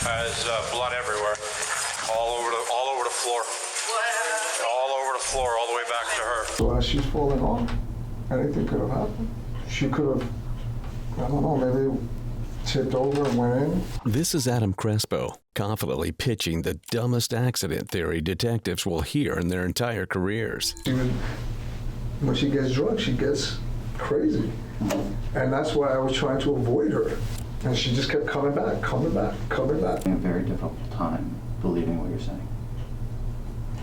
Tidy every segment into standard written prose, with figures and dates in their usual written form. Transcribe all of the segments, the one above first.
Has blood everywhere, all over the floor. All over the floor, all the way back to her. So as she's falling off, anything could have happened. She could have, I don't know, maybe tipped over and went in. This is Adam Crespo, confidently pitching the dumbest accident theory detectives will hear in their entire careers. When she gets drunk, she gets crazy. And that's why I was trying to avoid her. And she just kept coming back, coming back, coming back. A very difficult time believing what you're saying.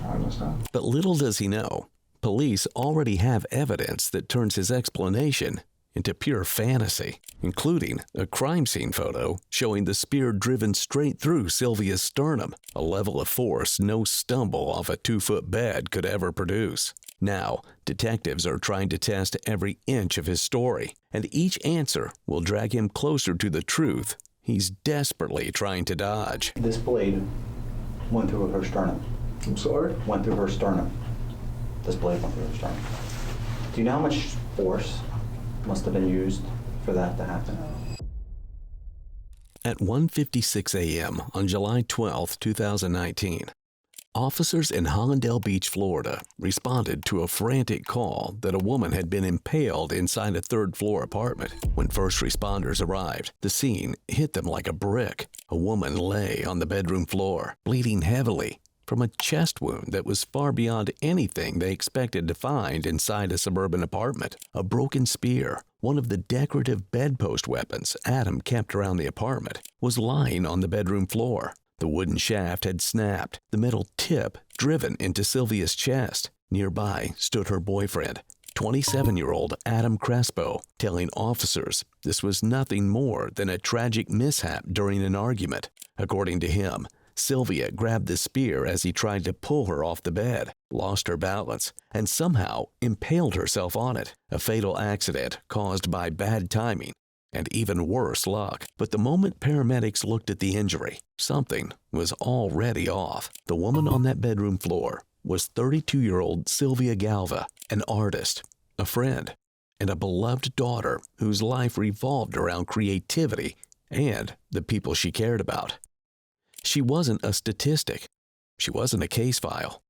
I understand. But little does he know, police already have evidence that turns his explanation into pure fantasy, including a crime scene photo showing the spear driven straight through Sylvia's sternum, a level of force no stumble off a 2-foot bed could ever produce. Now, detectives are trying to test every inch of his story, and each answer will drag him closer to the truth he's desperately trying to dodge. This blade went through her sternum. I'm sorry? Went through her sternum. This blade went through her sternum. Do you know how much force must have been used for that to happen? At 1:56 a.m. on July 12, 2019, officers in Hollandale Beach, Florida, responded to a frantic call that a woman had been impaled inside a third-floor apartment. When first responders arrived, the scene hit them like a brick. A woman lay on the bedroom floor, bleeding heavily from a chest wound that was far beyond anything they expected to find inside a suburban apartment. A broken spear, one of the decorative bedpost weapons Adam kept around the apartment, was lying on the bedroom floor. The wooden shaft had snapped, the metal tip driven into Sylvia's chest. Nearby stood her boyfriend, 27-year-old Adam Crespo, telling officers this was nothing more than a tragic mishap during an argument. According to him, Sylvia grabbed the spear as he tried to pull her off the bed, lost her balance, and somehow impaled herself on it. A fatal accident caused by bad timing and even worse luck. But the moment paramedics looked at the injury, something was already off. The woman on that bedroom floor was 32-year-old Sylvia Galva, an artist, a friend, and a beloved daughter whose life revolved around creativity and the people she cared about. She wasn't a statistic. She wasn't a case file.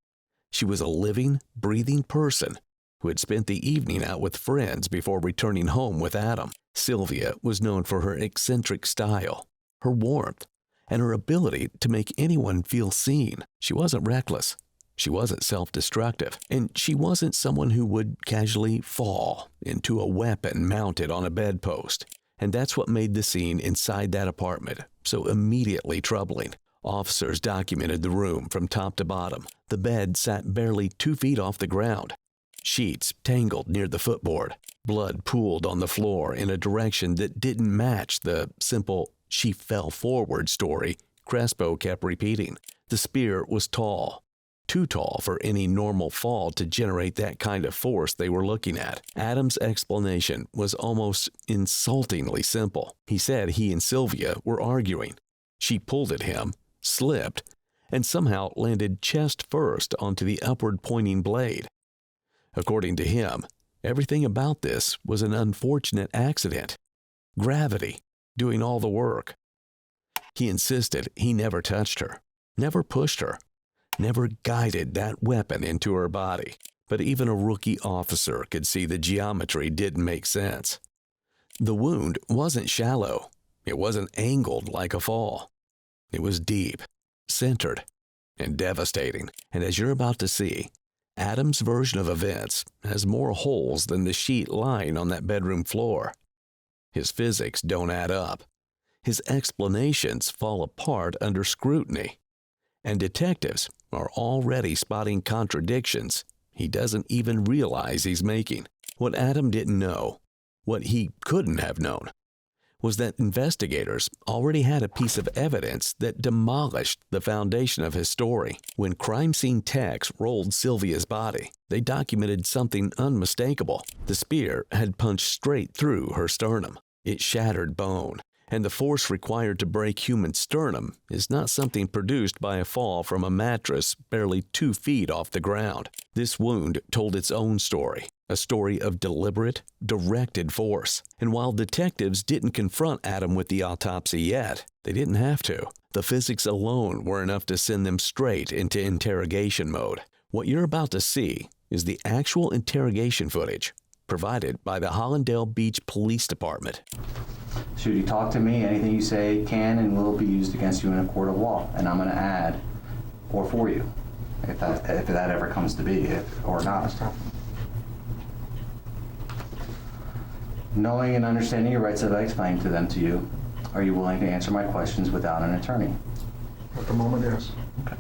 She was a living, breathing person who had spent the evening out with friends before returning home with Adam. Sylvia was known for her eccentric style, her warmth, and her ability to make anyone feel seen. She wasn't reckless. She wasn't self-destructive. And she wasn't someone who would casually fall into a weapon mounted on a bedpost. And that's what made the scene inside that apartment so immediately troubling. Officers documented the room from top to bottom. The bed sat barely 2 feet off the ground. Sheets tangled near the footboard. Blood pooled on the floor in a direction that didn't match the simple "she fell forward" story Crespo kept repeating. The spear was tall, too tall for any normal fall to generate that kind of force they were looking at. Adam's explanation was almost insultingly simple. He said he and Sylvia were arguing. She pulled at him, slipped, and somehow landed chest first onto the upward-pointing blade. According to him, everything about this was an unfortunate accident. Gravity doing all the work. He insisted he never touched her, never pushed her, never guided that weapon into her body. But even a rookie officer could see the geometry didn't make sense. The wound wasn't shallow. It wasn't angled like a fall. It was deep, centered, and devastating. And as you're about to see, Adam's version of events has more holes than the sheet lying on that bedroom floor. His physics don't add up. His explanations fall apart under scrutiny. And detectives are already spotting contradictions he doesn't even realize he's making. What Adam didn't know, what he couldn't have known, was that investigators already had a piece of evidence that demolished the foundation of his story. When crime scene techs rolled Sylvia's body, they documented something unmistakable. The spear had punched straight through her sternum. It shattered bone, and the force required to break human sternum is not something produced by a fall from a mattress barely 2 feet off the ground. This wound told its own story. A story of deliberate, directed force. And while detectives didn't confront Adam with the autopsy yet, they didn't have to. The physics alone were enough to send them straight into interrogation mode. What you're about to see is the actual interrogation footage provided by the Hollandale Beach Police Department. Should you talk to me, anything you say can and will be used against you in a court of law. And I'm going to add, or for you, if that ever comes to be, or not. Knowing and understanding your rights as I explained them to you, are you willing to answer my questions without an attorney? At the moment, yes. Okay.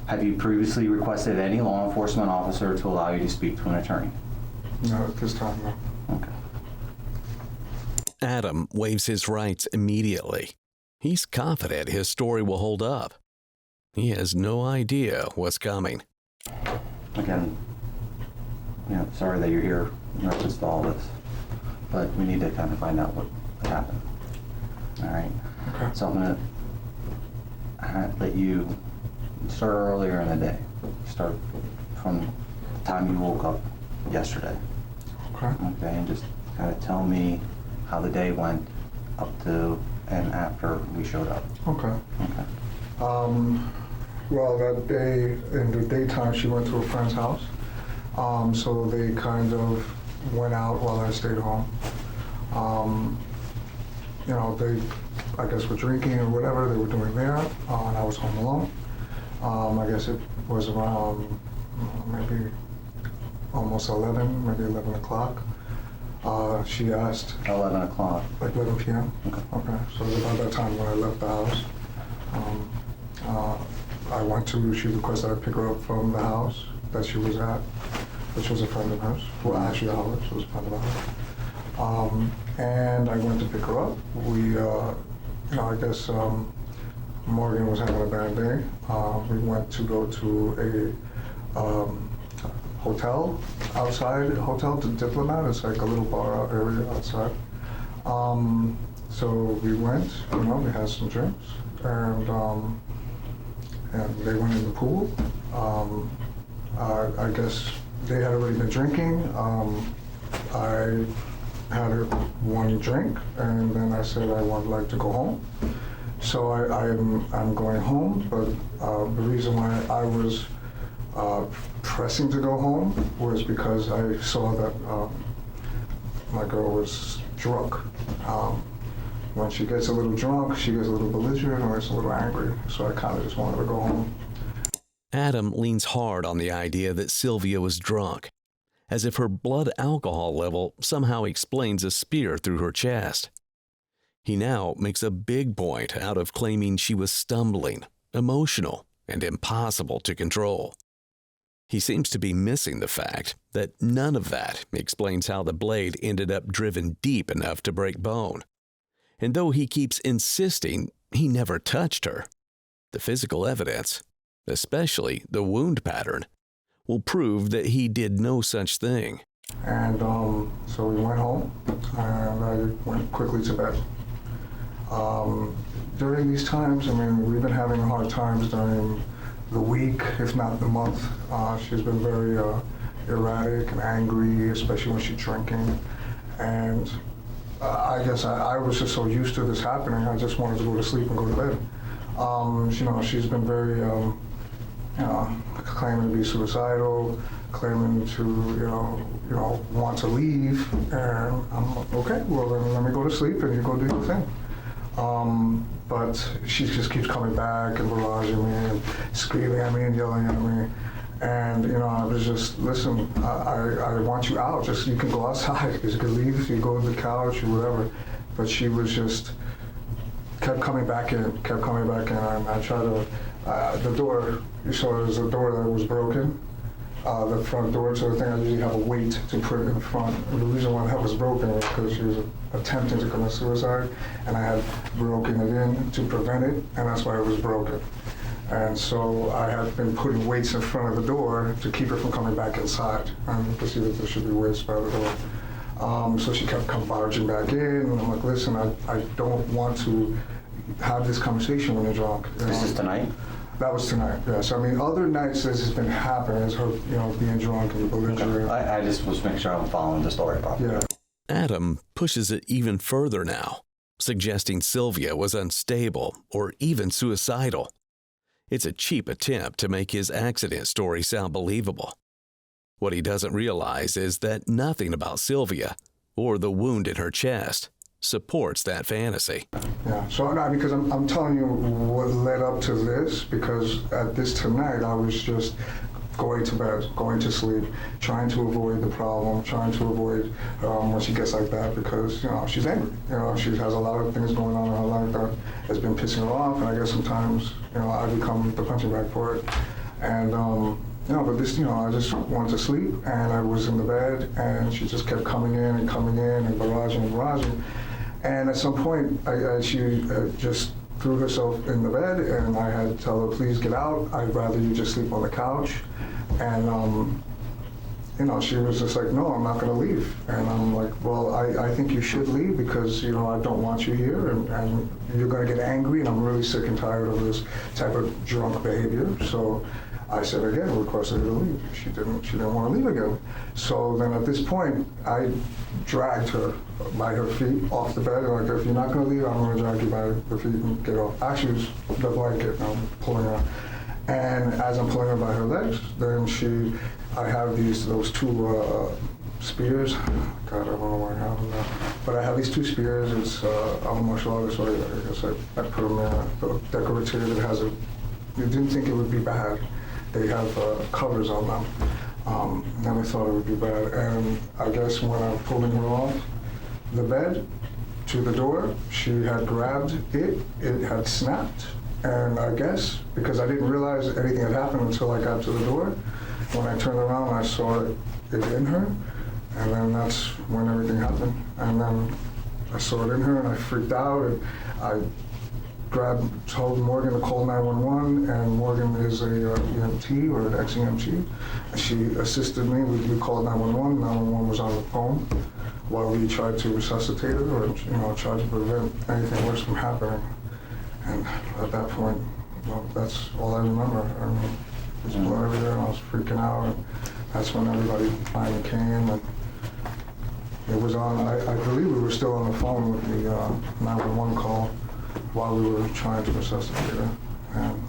Have you previously requested any law enforcement officer to allow you to speak to an attorney? No, at this time, no. Okay. Adam waives his rights immediately. He's confident his story will hold up. He has no idea what's coming. Again, sorry that you're here in reference to all this, but we need to kind of find out what happened. All right? Okay. So I'm going to let you start earlier in the day. Start from the time you woke up yesterday. Okay. Okay, and just kind of tell me how the day went up to and after we showed up. Okay. Okay. Well, that day, in the daytime, she went to a friend's house. So they kind of went out while I stayed home. They, I guess, were drinking or whatever they were doing there, and I was home alone. I guess it was around maybe almost 11, maybe 11 o'clock. She asked... 11 o'clock. Like 11 p.m.? Okay. Okay, so it was about that time when I left the house. She requested I pick her up from the house that she was at, which was a friend of hers. Well, actually ours, it was a friend of ours. And I went to pick her up. I guess Morgan was having a bad day. We went to go to a hotel outside, the Diplomat. It's like a little bar area outside. So we went, we had some drinks, and they went in the pool. I guess they had already been drinking. I had one drink, and then I said I would like to go home. So I'm going home, but the reason why I was pressing to go home was because I saw that my girl was drunk. When she gets a little drunk, she gets a little belligerent or it's a little angry. So I kind of just wanted to go home. Adam leans hard on the idea that Sylvia was drunk, as if her blood alcohol level somehow explains a spear through her chest. He now makes a big point out of claiming she was stumbling, emotional, and impossible to control. He seems to be missing the fact that none of that explains how the blade ended up driven deep enough to break bone. And though he keeps insisting he never touched her, the physical evidence, especially the wound pattern, will prove that he did no such thing. And so we went home, and I went quickly to bed. During these times, we've been having hard times during the week, if not the month. She's been very erratic and angry, especially when she's drinking. And I guess I was just so used to this happening, I just wanted to go to sleep and go to bed. She's been very, claiming to be suicidal, claiming to, want to leave. And I'm okay, well then let me go to sleep and you go do your thing. But she just keeps coming back and barraging me and screaming at me and yelling at me. And, I was just, listen, I want you out. Just, you can go outside. You can leave, you go to the couch or whatever. But she was just, kept coming back in. And I tried to, the door, you saw there was a door that was broken. The front door to the thing, I usually have a weight to put in the front. And the reason why that was broken was because she was attempting to commit suicide, and I had broken it in to prevent it, and that's why it was broken. And so I had been putting weights in front of the door to keep her from coming back inside. And you can see that there should be weights by the door. So she kept barging back in, and I'm like, listen, I don't want to have this conversation when you're drunk. Is this tonight? That was tonight, yes. I mean, other nights this has been happening, is her, being drunk and belligerent. I just was making sure I'm following the story properly. Yeah. Adam pushes it even further now, suggesting Sylvia was unstable or even suicidal. It's a cheap attempt to make his accident story sound believable. What he doesn't realize is that nothing about Sylvia or the wound in her chest supports that fantasy. Yeah, so no, because I'm telling you what led up to this, because at this tonight I was just going to bed, going to sleep, trying to avoid the problem, trying to avoid when she gets like that, because she's angry. She has a lot of things going on in her life that has been pissing her off, and I guess sometimes I become the punching bag for it. And but this, I just wanted to sleep, and I was in the bed, and she just kept coming in and barraging. And at some point, she just threw herself in the bed, and I had to tell her, please get out. I'd rather you just sleep on the couch. And, she was just like, no, I'm not going to leave. And I'm like, well, I think you should leave because, I don't want you here, and you're going to get angry, and I'm really sick and tired of this type of drunk behavior. So I said again, requested her to leave. She didn't want to leave again. So then at this point, I dragged her by her feet off the bed. Like, if you're not going to leave, I'm going to drag you by the feet and get off. Actually, it was the blanket, and I'm pulling her. And as I'm pulling her by her legs, then I have those two spears. God, I don't know where I have them now. But I have these two spears. It's I'm a martial artist, so I guess I put them in the decorative. It has you didn't think it would be bad. They have covers on them. Never thought it would be bad. And I guess when I'm pulling her off the bed to the door, she had grabbed it. It had snapped. And I guess, because I didn't realize anything had happened until I got to the door, when I turned around, I saw it in her. And then that's when everything happened. And then I saw it in her, and I freaked out. And I told Morgan to call 911, and Morgan is a EMT or an ex-EMT. She assisted me. We called 911. 911 was on the phone while we tried to resuscitate her, or tried to prevent anything worse from happening. And at that point, that's all I remember. I mean, there's blood everywhere, and I was freaking out. And that's when everybody finally came, and it was on. I believe we were still on the phone with the 911 call while we were trying to resuscitate her, and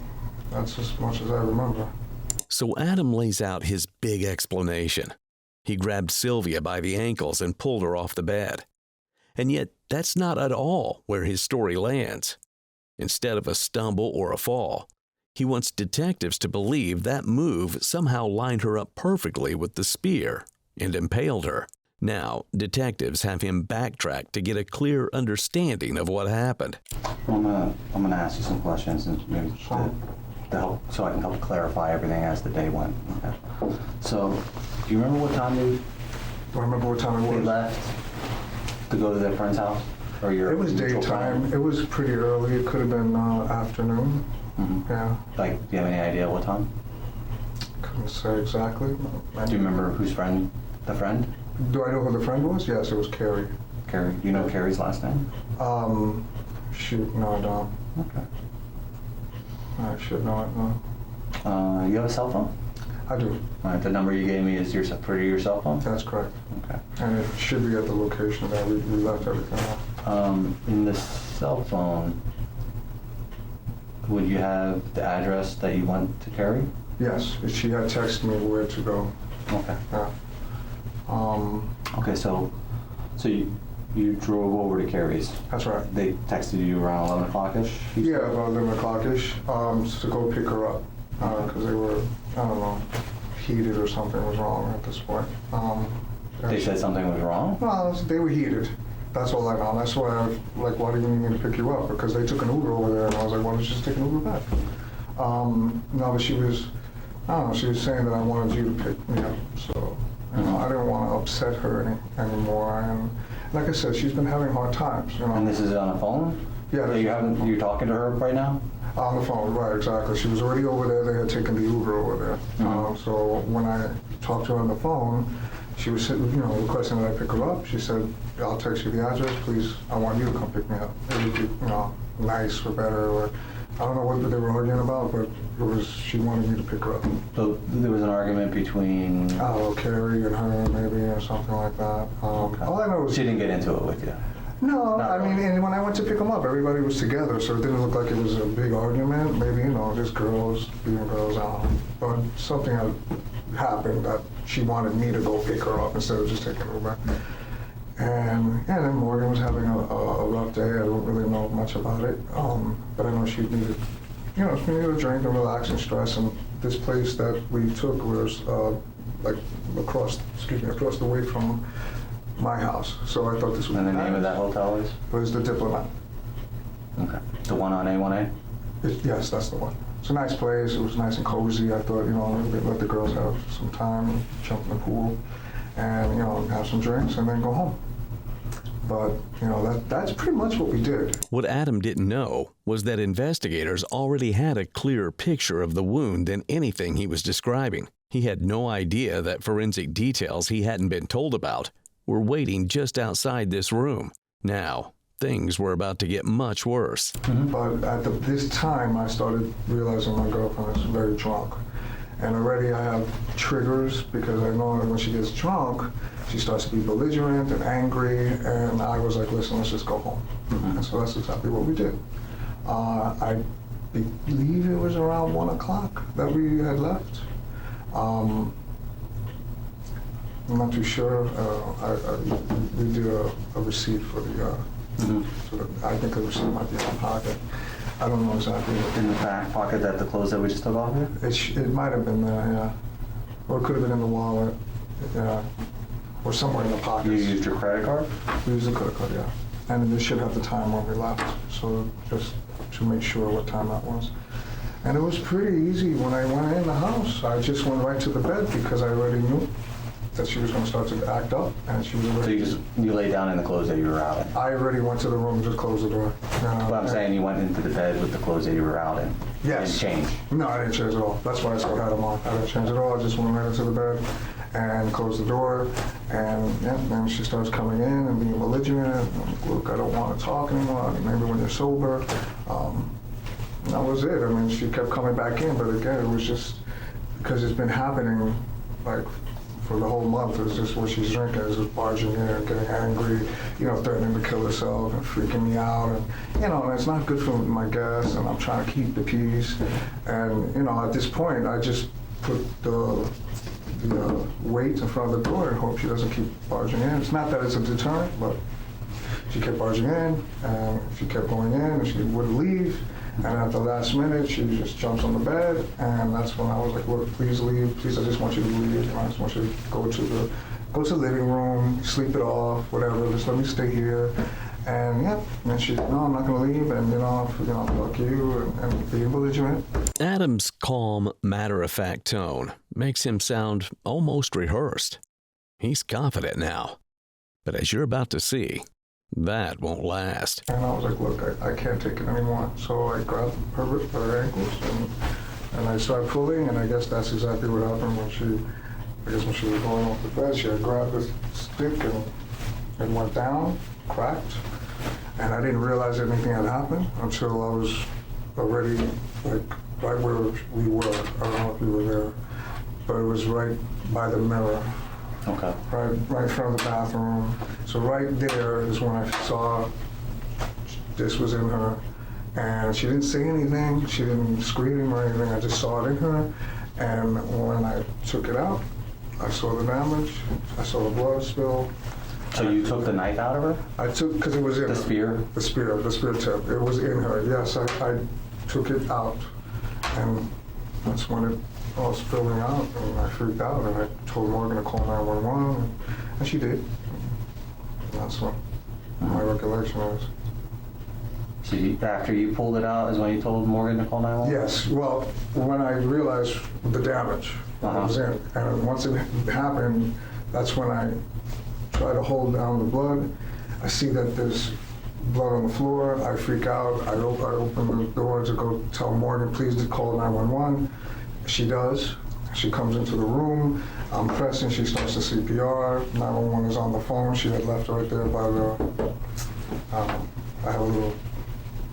that's as much as I remember. So Adam lays out his big explanation. He grabbed Sylvia by the ankles and pulled her off the bed. And yet, that's not at all where his story lands. Instead of a stumble or a fall, he wants detectives to believe that move somehow lined her up perfectly with the spear and impaled her. Now, detectives have him backtrack to get a clear understanding of what happened. I'm gonna ask you some questions and maybe to help, so I can help clarify everything as the day went. Okay. So, do you remember what time Do I remember what time it they was? left to go to their friend's house? Or your It was mutual daytime. friend? It was pretty early. It could have been afternoon. Mm-hmm. Yeah. Like, do you have any idea what time? Couldn't say exactly. Do you remember whose friend? The friend? Do I know who the friend was? Yes, it was Carrie. Carrie. Do you know Carrie's last name? Shoot, no, I don't. Okay. I should know it, no. You have a cell phone? I do. All right, the number you gave me is your cell phone? That's correct. Okay. And it should be at the location that we left everything off. In the cell phone, would you have the address that you went to Carrie? Yes, she had texted me where to go. Okay. Yeah. Okay, so you drove over to Carrie's. That's right. They texted you around 11 o'clock-ish? Yeah, about 11 o'clock-ish, to go pick her up, because they were, I don't know, heated or something was wrong at this point. They said something was wrong? Well, they were heated. That's all I know. That's why I was like, why do you need me to pick you up? Because they took an Uber over there, and I was like, why don't you just take an Uber back? No, but she was, I don't know, she was saying that I wanted you to pick me up, so I didn't want to upset her anymore. And like I said, she's been having hard times. And this is on a phone? Yeah. You're talking to her right now? On the phone, right, exactly. She was already over there. They had taken the Uber over there. So when I talked to her on the phone, she was requesting that I pick her up. She said, I'll text you the address, please. I want you to come pick me up. It would be, nice or better, or, I don't know what they were arguing about, but she wanted me to pick her up. So there was an argument between... Carrie and her, maybe, or something like that. All I know is... She didn't get into it with you? No, Not I mean, really. and when I went to pick them up, everybody was together, so it didn't look like it was a big argument. Maybe, just girls being girls out. But something had happened that she wanted me to go pick her up instead of just taking her back. And then Morgan was having a rough day. I don't really know much about it, but I know she needed, she needed a drink and relax and stress. And this place that we took was across the way from my house. So I thought this was. And the name of that hotel is? It was the Diplomat. Okay. The one on A1A? Yes, that's the one. It's a nice place. It was nice and cozy. I thought, let the girls have some time, jump in the pool, and have some drinks, and then go home. But that's pretty much what we did. What Adam didn't know was that investigators already had a clearer picture of the wound than anything he was describing. He had no idea that forensic details he hadn't been told about were waiting just outside this room. Now, things were about to get much worse. But at this time, I started realizing my girlfriend is very drunk. And already I have triggers because I know that when she gets drunk, she starts to be belligerent and angry. And I was like, listen, let's just go home. And so that's exactly what we did. I believe it was around 1 o'clock that we had left. I'm not too sure. We did a receipt for the, I think the receipt might be in my pocket. I don't know exactly. In the back pocket, that the clothes that we just took off here? It might have been there, yeah. Or it could have been in the wallet, yeah. Or somewhere in the pockets. You used your credit card? We used the credit card, yeah. And it should have the time when we left, so just to make sure what time that was. And it was pretty easy. When I went in the house, I just went right to the bed because I already knew that she was going to start to act up, and she was already... So you lay down in the clothes that you were out in? I already went to the room and just closed the door. But I'm saying you went into the bed with the clothes that you were out in? Yes. You didn't change? No, I didn't change at all. That's why I still had them on. I didn't change at all. I just went right into the bed and closed the door. And then she starts coming in and being belligerent. Look, I don't want to talk anymore. Maybe when you're sober. That was it. I mean, she kept coming back in, but again, it was just because it's been happening like for the whole month. It's just what she's drinking is just barging in and getting angry, threatening to kill herself and freaking me out. And, and it's not good for my guests, and I'm trying to keep the peace. And, at this point, I just put the weight in front of the door and hope she doesn't keep barging in. It's not that it's a deterrent, but she kept barging in, and she kept going in, and she wouldn't leave. And at the last minute, she just jumps on the bed, and that's when I was like, look, please leave. Please, I just want you to leave. I just want you to go to the living room, sleep it off, whatever. Just let me stay here. And and she said, no, I'm not going to leave, and fuck you, and being belligerent. Adam's calm, matter-of-fact tone makes him sound almost rehearsed. He's confident now. But as you're about to see, that won't last. And I was like, look, I can't take it anymore. So I grabbed her ankles, and I started pulling, and I guess that's exactly what happened when she was going off the bed. She had grabbed the stick and went down, cracked, and I didn't realize anything had happened until I was already right where we were. I don't know if you were there, but it was right by the mirror. Okay. Right in front of the bathroom. So right there is when I saw this was in her. And she didn't say anything. She didn't scream or anything. I just saw it in her. And when I took it out, I saw the damage. I saw the blood spill. So you took the knife out of her? I took, because it was in the her. The spear tip. It was in her. Yes, I took it out. And that's when it all spilling out, and I freaked out, and I told Morgan to call 911, and she did. And that's what my recollection is. So after you pulled it out is when you told Morgan to call 911? Yes, well, when I realized the damage was in, and once it happened, that's when I tried to hold down the blood. I see that there's blood on the floor. I freak out. I open the door to go tell Morgan, please to call 911. She does. She comes into the room. I'm pressing. She starts the CPR. 911 is on the phone. She had left right there by the. I have a little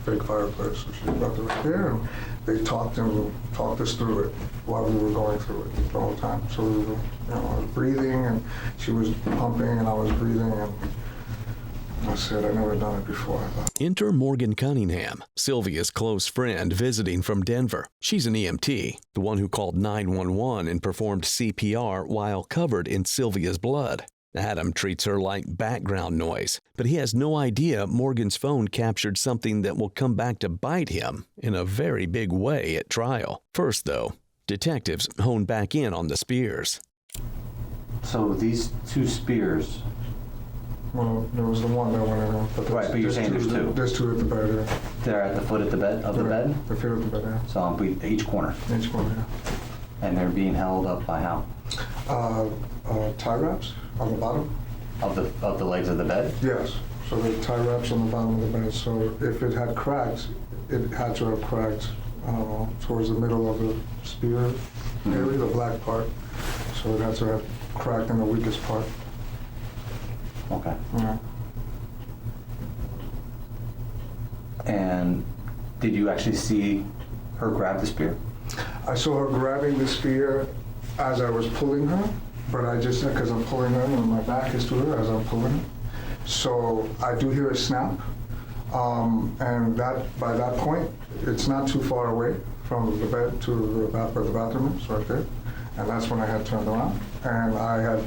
fake fireplace. So she left it right there, and they talked us through it while we were going through it the whole time. So we were, I was breathing, and she was pumping, and I was breathing, and I said, I've never done it before. Enter Morgan Cunningham, Sylvia's close friend visiting from Denver. She's an EMT, the one who called 911 and performed CPR while covered in Sylvia's blood. Adam treats her like background noise, but he has no idea Morgan's phone captured something that will come back to bite him in a very big way at trial. First, though, detectives hone back in on the spears. So these 2 spears. Well, there was the one that went in there. Right, but you're saying there's 2. There's 2 at the bed, yeah. They're at the foot of the bed. The foot of the bed, yeah. So on each corner. Each one, yeah. And they're being held up by how? Tie wraps on the bottom. Of the legs of the bed? Yes. So the tie wraps on the bottom of the bed. So if it had cracked, it had to have cracked, I don't know, towards the middle of the spear area, the black part. So it had to have cracked in the weakest part. Okay. Yeah. And did you actually see her grab the spear? I saw her grabbing the spear as I was pulling her, but I just, because I'm pulling her and my back is to her as I'm pulling her. So I do hear a snap, and that by that point, it's not too far away from the bed to where the bathroom is, right there. And that's when I had turned around, and I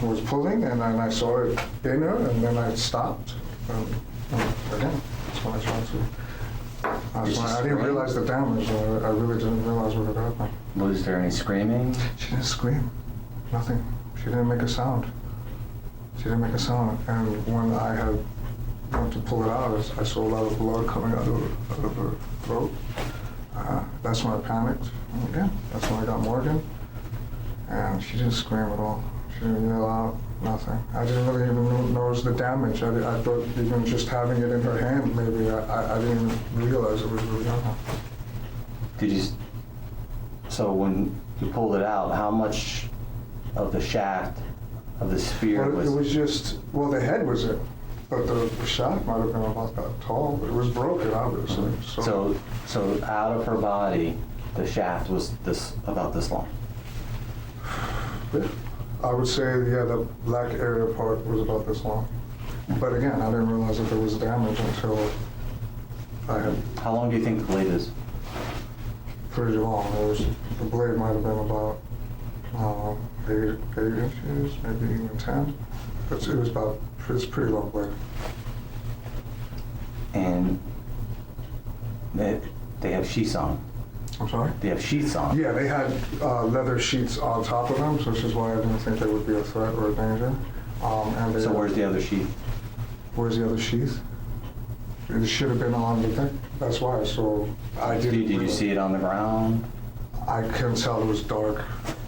was pulling, and then I saw it in her, and then I stopped. And again, that's when I tried to. I didn't realize the damage. I really didn't realize what had happened. Was there any screaming? She didn't scream. Nothing. She didn't make a sound. And when I went to pull it out, I saw a lot of blood coming out of her throat. That's when I panicked. And again, that's when I got Morgan. And she didn't scream at all. She didn't yell out, nothing. I didn't really even notice the damage. I thought even just having it in her hand, maybe, I didn't even realize it was really on her. Did you? So when you pulled it out, how much of the shaft of the spear Well, it was just, well, the head was it, but the shaft might have been about that tall, but it was broken, obviously. So out of her body, the shaft was about this long. Yeah. I would say, yeah, the black area part was about this long. But again, I didn't realize that there was damage until I had. How long do you think the blade is? Pretty long. The blade might have been about 8 inches, maybe even 10. But it's a pretty long blade. And they have sheaths on. I'm sorry? They have sheaths on. Yeah, they had leather sheets on top of them, so this is why I didn't think they would be a threat or a danger. So where's the other sheath? Where's the other sheath? It should have been on the thing. That's why. So I didn't. Did you see it on the ground? I couldn't tell. It was dark.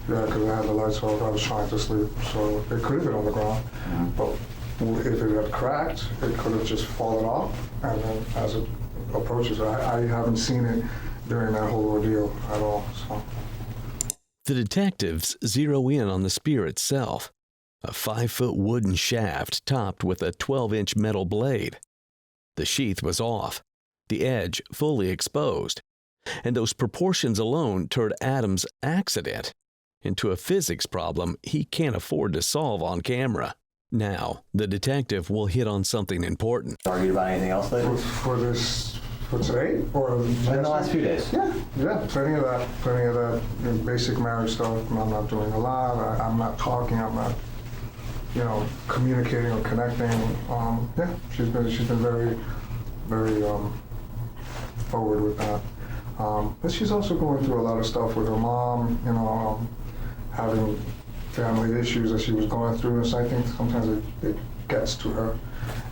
Yeah, because I had the lights off. I was trying to sleep, so it could have been on the ground. Mm-hmm. But if it had cracked, it could have just fallen off. And then as it approaches, I haven't seen it during that whole ordeal at all. So. The detectives zero in on the spear itself, a 5-foot wooden shaft topped with a 12-inch metal blade. The sheath was off, the edge fully exposed, and those proportions alone turned Adam's accident into a physics problem he can't afford to solve on camera. Now, the detective will hit on something important. Argued about anything else later? For today? Or in the last few days? Yeah, plenty of that. Basic marriage stuff. I'm not doing a lot. I'm not talking. I'm not, communicating or connecting. Yeah, she's been very, very forward with that. But she's also going through a lot of stuff with her mom. Having family issues that she was going through. So I think sometimes it gets to her.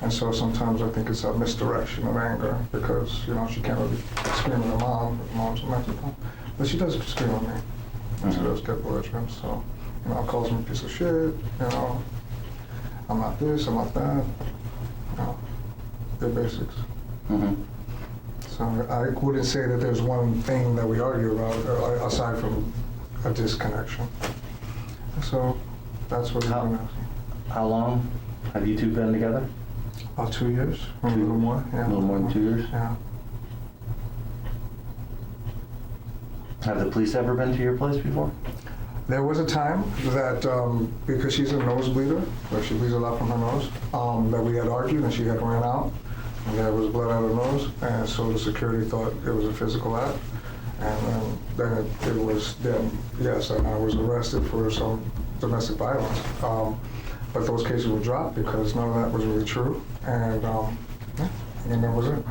And so sometimes I think it's a misdirection of anger because, she can't really scream at her mom. Her mom's a Mexican. But she does scream at me. And she does get belligerent. So, calls me a piece of shit. I'm not this, I'm not that. The basics. Mm-hmm. So I wouldn't say that there's one thing that we argue about aside from a disconnection. So that's what we've been asking. How long have you two been together? About 2 years, a little more. Yeah. A little more than 2 years? Yeah. Have the police ever been to your place before? There was a time that, because she's a nosebleeder, like she bleeds a lot from her nose, that we had argued and she had ran out and there was blood out of her nose, and so the security thought it was a physical act. And then it was then, yes, and I was arrested for some domestic violence. But those cases were dropped because none of that was really true. And then that was it.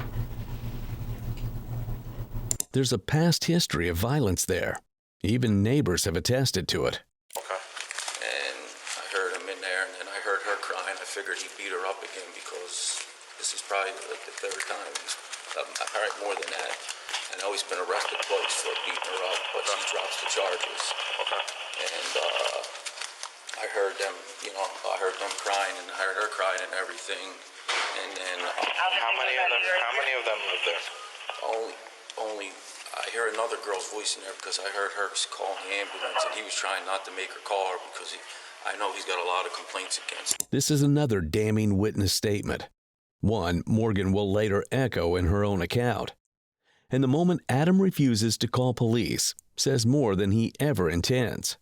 There's a past history of violence there. Even neighbors have attested to it. Okay. And I heard him in there, and then I heard her crying. I figured he beat her up again because this is probably like the third time. Probably more than that. I know he's been arrested twice for beating her up, but she drops the charges. Okay. And I heard them, I heard them crying, and I heard her crying and everything. And then How many of them live there? only I hear another girl's voice in there because I heard her call the ambulance, and he was trying not to make her call her because I know he's got a lot of complaints against him. This is another damning witness statement. One Morgan will later echo in her own account. And the moment Adam refuses to call police says more than he ever intends.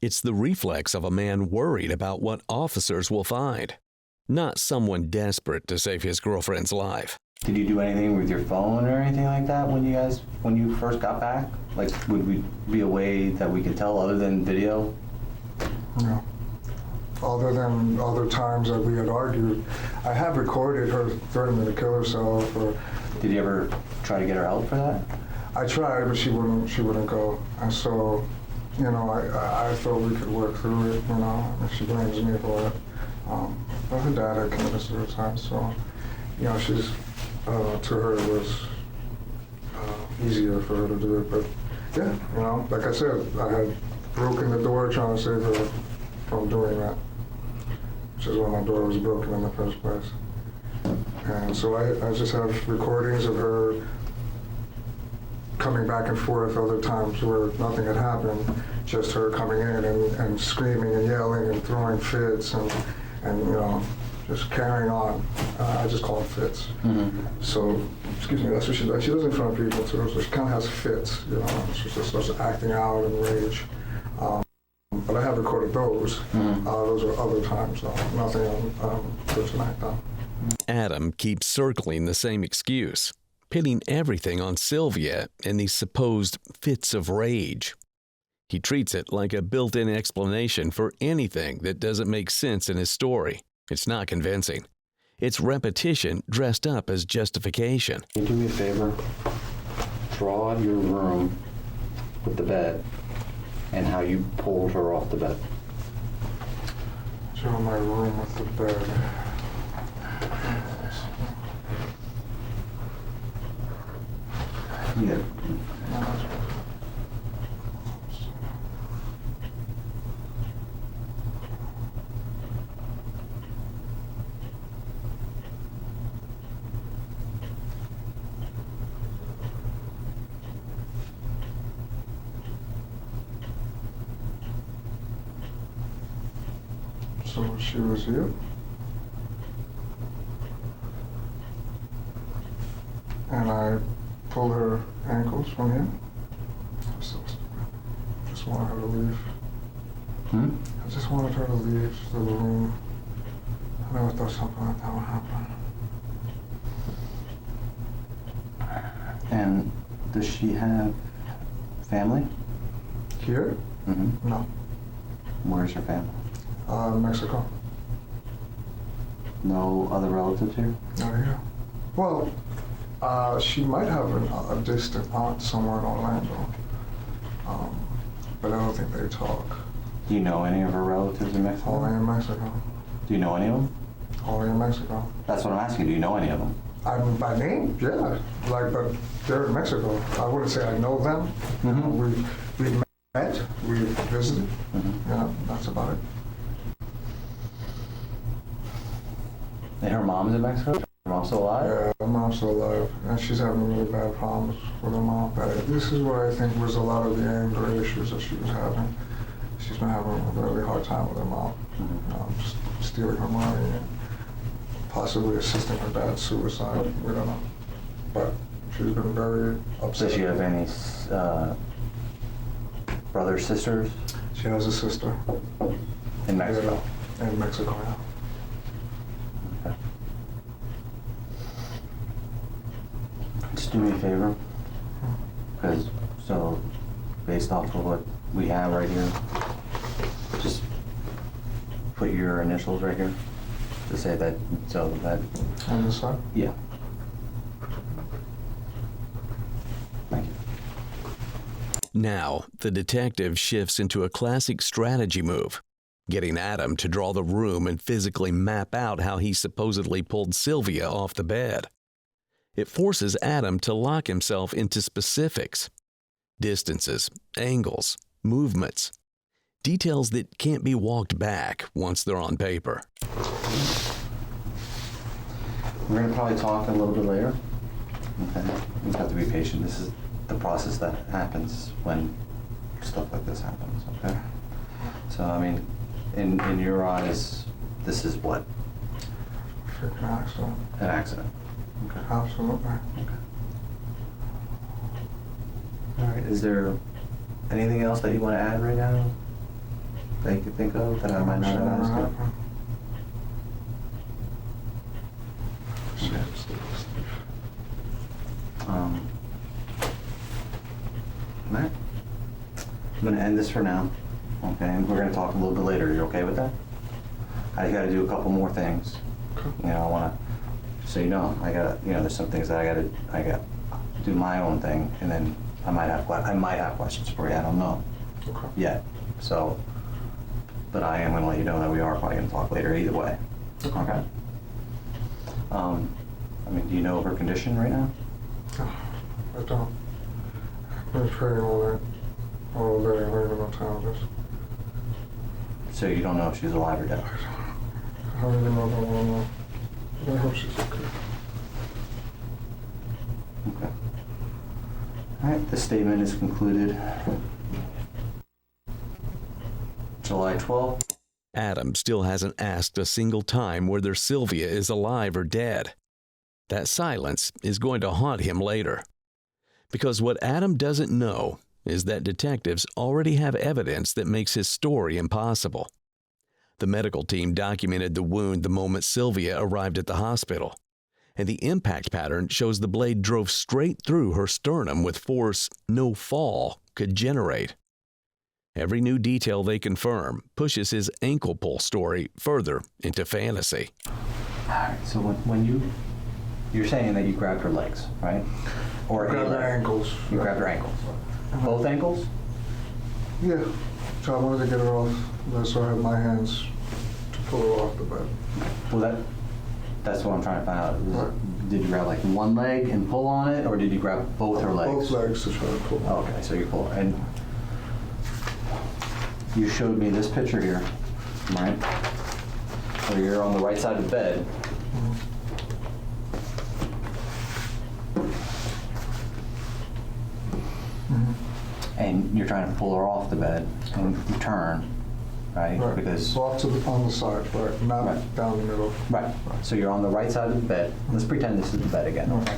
It's the reflex of a man worried about what officers will find, not someone desperate to save his girlfriend's life. Did you do anything with your phone or anything like that when you first got back? Like, would we be a way that we could tell other than video? No. Other than other times that we had argued, I have recorded her threatening to kill herself. Did you ever try to get her help for that? I tried, but she wouldn't go. And so, I thought we could work through it, and she blames me for it. But her dad had committed suicide, so, she's, to her it was easier for her to do it. But yeah, like I said, I had broken the door trying to save her from doing that, which is why my door was broken in the first place. And so I just have recordings of her coming back and forth other times where nothing had happened, just her coming in and screaming and yelling and throwing fits and just carrying on. I just call it fits. Mm-hmm. So, excuse me, that's what she does. She does it in front of people too, so she kind of has fits, she just starts acting out in rage. But I have recorded those. Mm-hmm. Those are other times, though. Nothing for tonight, though. Adam keeps circling the same excuse, pitting everything on Sylvia and these supposed fits of rage. He treats it like a built-in explanation for anything that doesn't make sense in his story. It's not convincing. It's repetition dressed up as justification. Can you do me a favor? Draw your room with the bed and how you pulled her off the bed. Show my room with the bed. Yeah. So she was here. And I pulled her ankles from here. Just wanted her to leave. I just wanted her to leave the room. I never thought something like that would happen. And does she have family? Here? Mm-hmm. No. Where's her family? Mexico. No other relatives here? Not here. Well, she might have a distant aunt somewhere in Orlando, but I don't think they talk. Do you know any of her relatives in Mexico? Only in Mexico. Do you know any of them? Only in Mexico. That's what I'm asking. Do you know any of them? By name, yeah. But they're in Mexico. I wouldn't say I know them. Mm-hmm. We've met, we've visited. Mm-hmm. Yeah, that's about it. And her mom's in Mexico? Her mom's still alive? Yeah, her mom's still alive. And she's having really bad problems with her mom. This is what I think was a lot of the anger issues that she was having. She's been having a really hard time with her mom. Mm-hmm. Just stealing her money and possibly assisting her dad's suicide. We don't know. But she's been very upset. Does she have any Brothers, sisters She has a sister. in Mexico. Yeah, in Mexico, yeah. Okay. Just do me a favor, because, so, based off of what we have right here, just put your initials right here, to say that, so that, On this side? yeah. Thank you. Now, the detective shifts into a classic strategy move, getting Adam to draw the room and physically map out how he supposedly pulled Sylvia off the bed. It forces Adam to lock himself into specifics, distances, angles, movements, details that can't be walked back once they're on paper. We're gonna probably talk a little bit later. Okay, you have to be patient. This is the process that happens when stuff like this happens, okay? So, I mean, in your eyes, this is what? Freaking accident. An accident. Okay. Absolutely. All right, is there anything else that you want to add right now that you could think of that I might not have asked you? All right. I'm going to end this for now, okay? And we're going to talk a little bit later. You okay with that? I got to do a couple more things. You know, I want to, so you know, I got, you know, there's some things that I got to do my own thing, and then I might have questions for you. I don't know yet. So, but I am going to let you know that we are probably going to talk later either way. Okay. I mean, do you know of her condition right now? I don't. I've been praying all day. I don't even know what time it is. So you don't know if she's alive or dead? I don't even know if I want to know. But I hope she's okay. Okay. All right, the statement is concluded. July 12th. Adam still hasn't asked a single time whether Sylvia is alive or dead. That silence is going to haunt him later. Because what Adam doesn't know is that detectives already have evidence that makes his story impossible. The medical team documented the wound the moment Sylvia arrived at the hospital, and the impact pattern shows the blade drove straight through her sternum with force no fall could generate. Every new detail they confirm pushes his ankle pull story further into fantasy. All right, so when you're saying that you grabbed her legs, right? Or Grab her ankles. You grabbed her ankles. Both ankles? Yeah. So I wanted to get her off. So I had my hands to pull her off the bed. Well, that's what I'm trying to find out. Right. Did you grab like one leg and pull on it, or did you grab both her legs? Both legs to try to pull. Okay, so you pull. And you showed me this picture here, right? Where you're on the right side of the bed. And you're trying to pull her off the bed and you turn, right? Right. Because off to on the side, right? Not Right. down the middle. right. So you're on the right side of the bed. Let's pretend this is the bed again. Okay.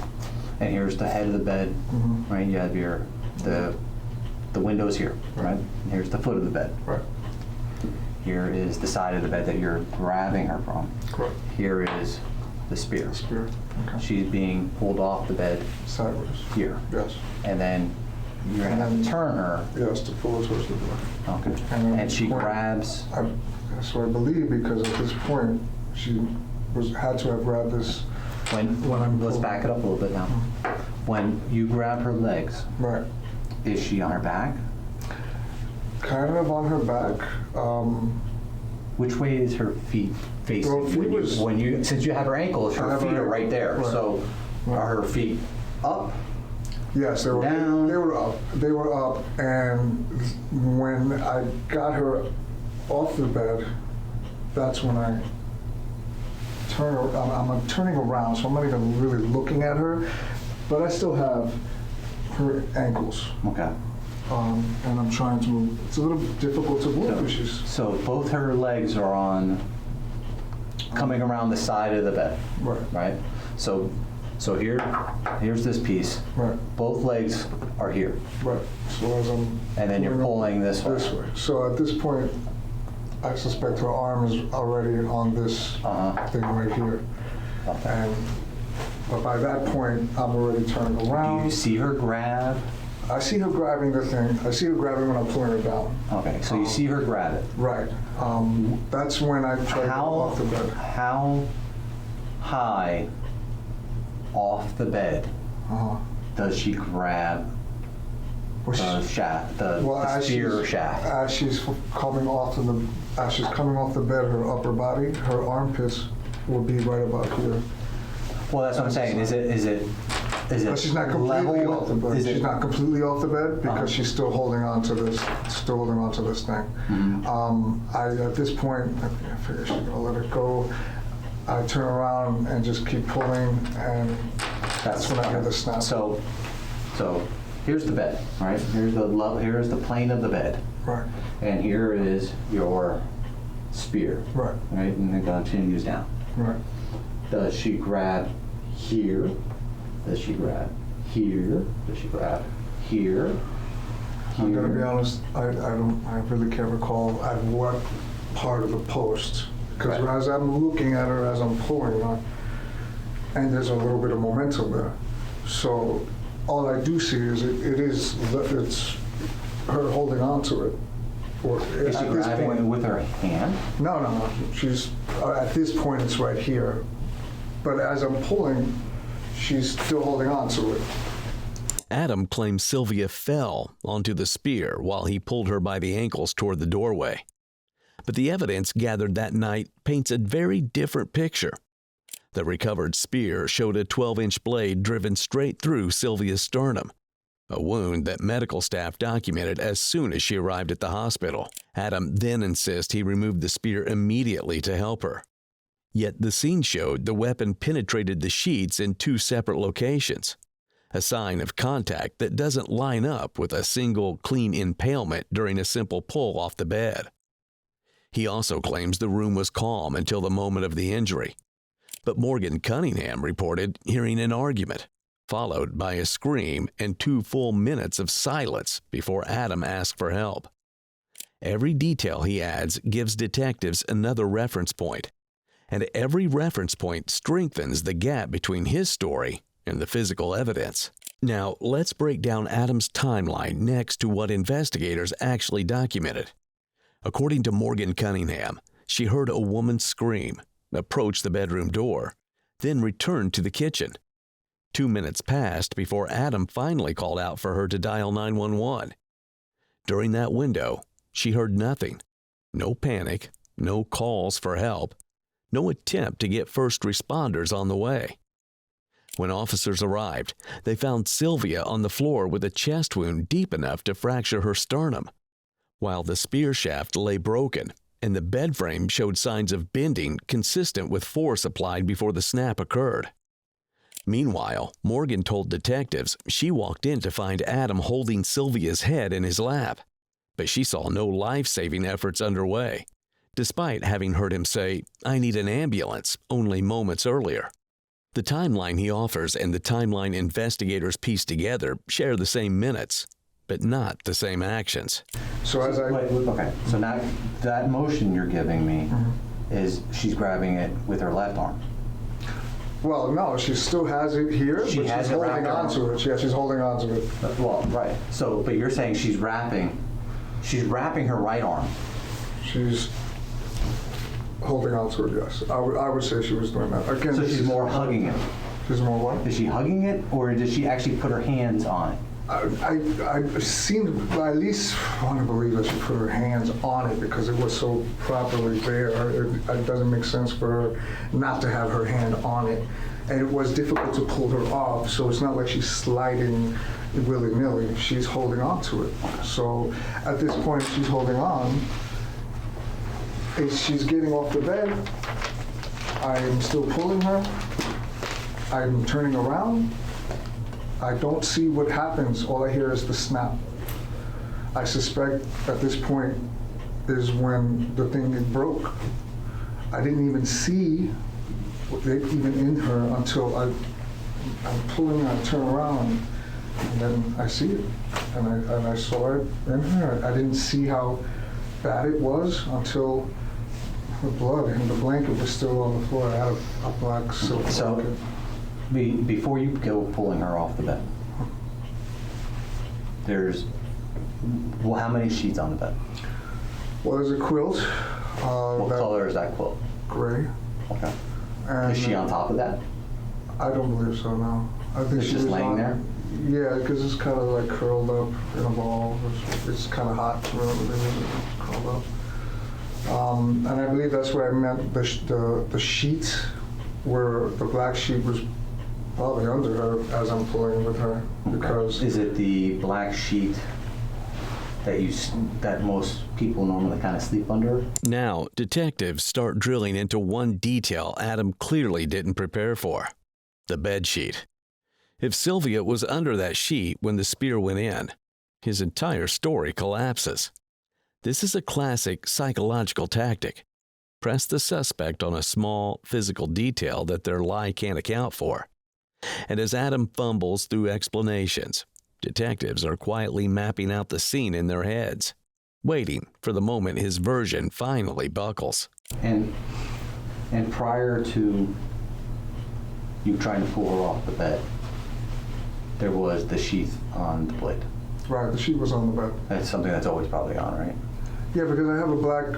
And here's the head of the bed, right? You have the windows here, right? And here's the foot of the bed. Right. Here is the side of the bed that you're grabbing her from. Correct. Here is the spear. Spear. Okay. She's being pulled off the bed Sideways. here. Yes. And then you're gonna have to turn her. Yes, to pull her towards the door. Okay. And then And she point- grabs. So I believe because at this point she had to have grabbed this. When I'm Let's pulling. back it up a little bit now. When you grab her legs, Right. is she on her back? Kind of on her back. Which way is her feet facing? Well, feet was- Since you have her ankles, I her have feet her are right there. ankle, right. So are her feet up? Yes, they were. Down. They were up. They were up, and when I got her off the bed, that's when I turn. I'm turning around, so I'm not even really looking at her, but I still have her ankles, Okay. and I'm trying to move. It's a little difficult to move because she's So both her legs are coming around the side of the bed, right. right? So So here's this piece. Right. Both legs are here. Right. So as I'm And then you're pulling this way. this way. So at this point, I suspect her arm is already on this thing right here. Okay. But by that point, I'm already turned Do around. you see her grab? I see her grabbing the thing. I see her grabbing when I'm pulling her down. Okay, so you see her grab it. Right. That's when I try to go off the bed. How high off the bed does she grab Well, the she- shaft, the as spear she's- shaft? As she's coming off the bed, her upper body, her armpits will be right about here. Well, that's what I'm saying. Is it But she's not completely level? off the bed. Is She's it, not completely off the bed because she's still holding on to this, thing. At this point, I figure she's gonna let it go. I turn around and just keep pulling, and that's when I hear the snap. So here's the bed, right? Here's the plane of the bed, Right, and here is your spear, right, right? And it continues down. right. Does she grab here? Does she grab here? Does she grab here? I'm gonna be Here? honest, I really can't recall at what part of the post. Because Right. as I'm looking at her, as I'm pulling her, and there's a little bit of momentum there. So all I do see is it's her holding on to it. Or Is she at this grabbing it point, with her hand? no. She's, at this point, it's right here. But as I'm pulling, she's still holding on to it. Adam claims Sylvia fell onto the spear while he pulled her by the ankles toward the doorway. But the evidence gathered that night paints a very different picture. The recovered spear showed a 12-inch blade driven straight through Sylvia's sternum, a wound that medical staff documented as soon as she arrived at the hospital. Adam then insists he removed the spear immediately to help her. Yet the scene showed the weapon penetrated the sheets in 2 separate locations, a sign of contact that doesn't line up with a single clean impalement during a simple pull off the bed. He also claims the room was calm until the moment of the injury, but Morgan Cunningham reported hearing an argument, followed by a scream and 2 full minutes of silence before Adam asked for help. Every detail, he adds, gives detectives another reference point, and every reference point strengthens the gap between his story and the physical evidence. Now, let's break down Adam's timeline next to what investigators actually documented. According to Morgan Cunningham, she heard a woman scream, approach the bedroom door, then returned to the kitchen. 2 minutes passed before Adam finally called out for her to dial 911. During that window, she heard nothing. No panic, no calls for help, no attempt to get first responders on the way. When officers arrived, they found Sylvia on the floor with a chest wound deep enough to fracture her sternum, while the spear shaft lay broken and the bed frame showed signs of bending consistent with force applied before the snap occurred. Meanwhile, Morgan told detectives she walked in to find Adam holding Sylvia's head in his lap, but she saw no life-saving efforts underway, despite having heard him say, "I need an ambulance," only moments earlier. The timeline he offers and the timeline investigators piece together share the same minutes, but not the same actions. So as I... Wait, okay, so now that motion you're giving me is she's grabbing it with her left arm. Well, no, she still has it here, She but has she's it holding wrapped on to it. Yeah, she's holding on to it. Well, right. So, but you're saying she's wrapping her right arm. She's holding on to it, yes. I would say she was doing that. Again, So this she's is- more hugging it. She's more what? Is she hugging it, or does she actually put her hands on it? I seem to at least want to believe that she put her hands on it because it was so properly there. It doesn't make sense for her not to have her hand on it. And it was difficult to pull her off, so it's not like she's sliding willy-nilly. She's holding on to it. So at this point, she's holding on. She's getting off the bed. I am still pulling her. I'm turning around. I don't see what happens. All I hear is the snap. I suspect at this point is when the thing broke. I didn't even see it even in her until I'm pulling, I turn around, and then I see it. And I saw it in her. I didn't see how bad it was until the blood and the blanket was still on the floor. I had a black silk So- blanket. Before you go pulling her off the bed, there's, well, how many sheets on the bed? Well, there's a quilt. What that color is that quilt? Gray. Okay. And Is she on top of that? I don't believe so, no. I think It's she just was laying on, there? Yeah, because it's kind of like curled up in a ball. It's kind of hot, wherever it is, it's curled up. And I believe that's where I meant the sheet, where the black sheet was probably under her as I'm pulling with her, because Is it the black sheet that most people normally kind of sleep under? Now, detectives start drilling into one detail Adam clearly didn't prepare for: the bed sheet. If Sylvia was under that sheet when the spear went in, his entire story collapses. This is a classic psychological tactic. Press the suspect on a small physical detail that their lie can't account for. And as Adam fumbles through explanations, detectives are quietly mapping out the scene in their heads, waiting for the moment his version finally buckles. And prior to you trying to pull her off the bed, there was the sheath on the blade. right, the sheet was on the bed. That's something that's always probably on, right? Yeah, because I have the black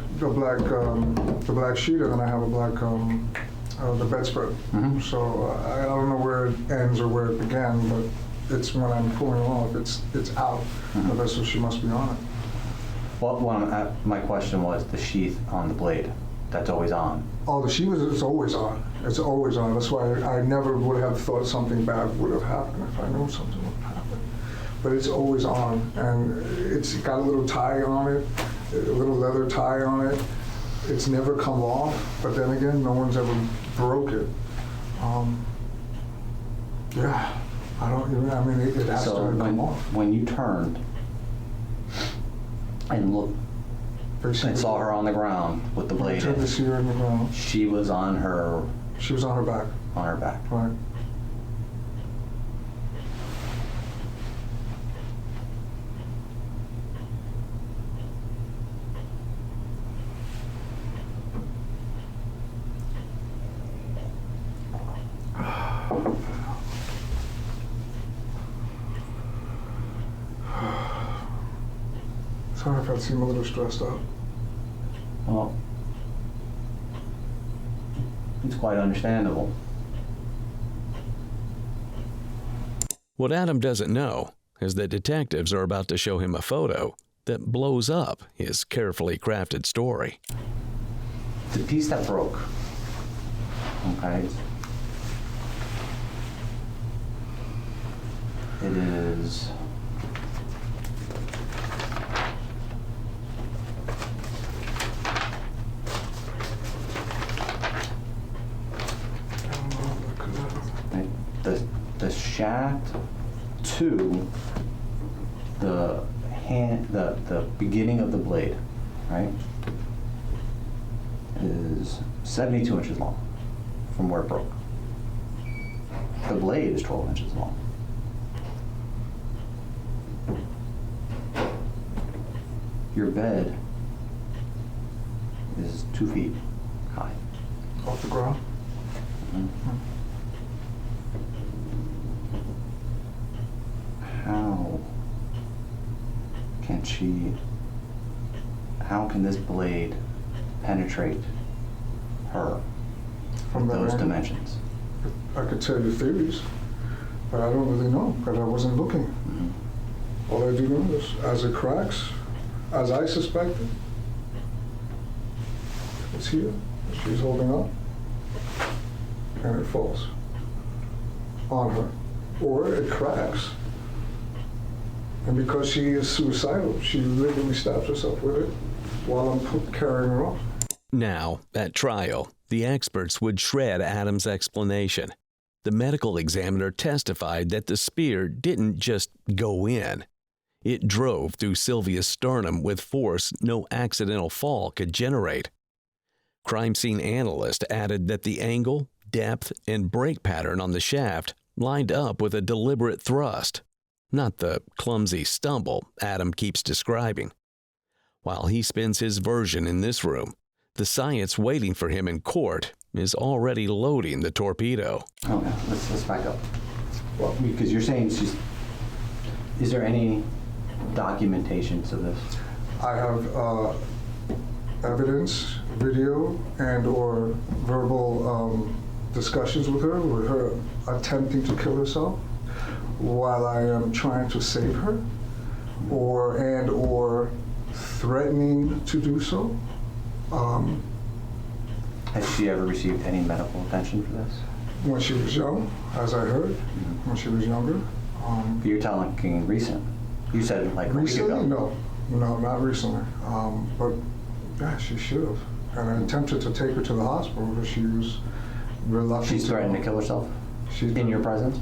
sheet, and then I have a black the bedspread. So I don't know where it ends or where it began, but it's when I'm pulling off, it's out. So she must be on it. Well, my question was the sheath on the blade. That's always on. Oh, the sheet it's always on. It's always on. That's why I never would have thought something bad would have happened if I knew something would happen. But it's always on, and it's got a little tie on it, a little leather tie on it. It's never come off, but then again, no one's ever broke it. Yeah, I don't even, I mean, it has So to come off. when you turned and looked and saw her on the ground with the I blade turned to in, see her in the ground. she was on her She was on her back, back. right? Sorry if I seem a little stressed out. Well, it's quite understandable. What Adam doesn't know is that detectives are about to show him a photo that blows up his carefully crafted story. The piece that broke, okay, it is right, the shaft to the the beginning of the blade, right, is 72 inches long from where it broke. The blade is 12 inches long. Your bed is 2 feet high. Off the ground? How can this blade penetrate her From with that those angle? dimensions? I could tell you theories, but I don't really know because I wasn't looking. All I do know is as it cracks, as I suspected, it's here. She's holding up, and it falls on her, or it cracks. And because she is suicidal, she literally stabs herself with it while I'm carrying her off. Now, at trial, the experts would shred Adam's explanation. The medical examiner testified that the spear didn't just go in. It drove through Sylvia's sternum with force no accidental fall could generate. Crime scene analyst added that the angle, depth, and break pattern on the shaft lined up with a deliberate thrust, not the clumsy stumble Adam keeps describing. While he spins his version in this room, the science waiting for him in court is already loading the torpedo. Okay, let's back up. Well, because you're saying is there any documentation to this? I have evidence, video, and or verbal discussions with her attempting to kill herself while I am trying to save her, or threatening to do so. Has she ever received any medical attention for this? When she was young, as I heard, when she was younger. You're talking recent. You said like a week ago. Recently? No, not recently. But yeah, she should have. And I attempted to take her to the hospital, but she was reluctant. She's threatened to kill herself? She's In your presence?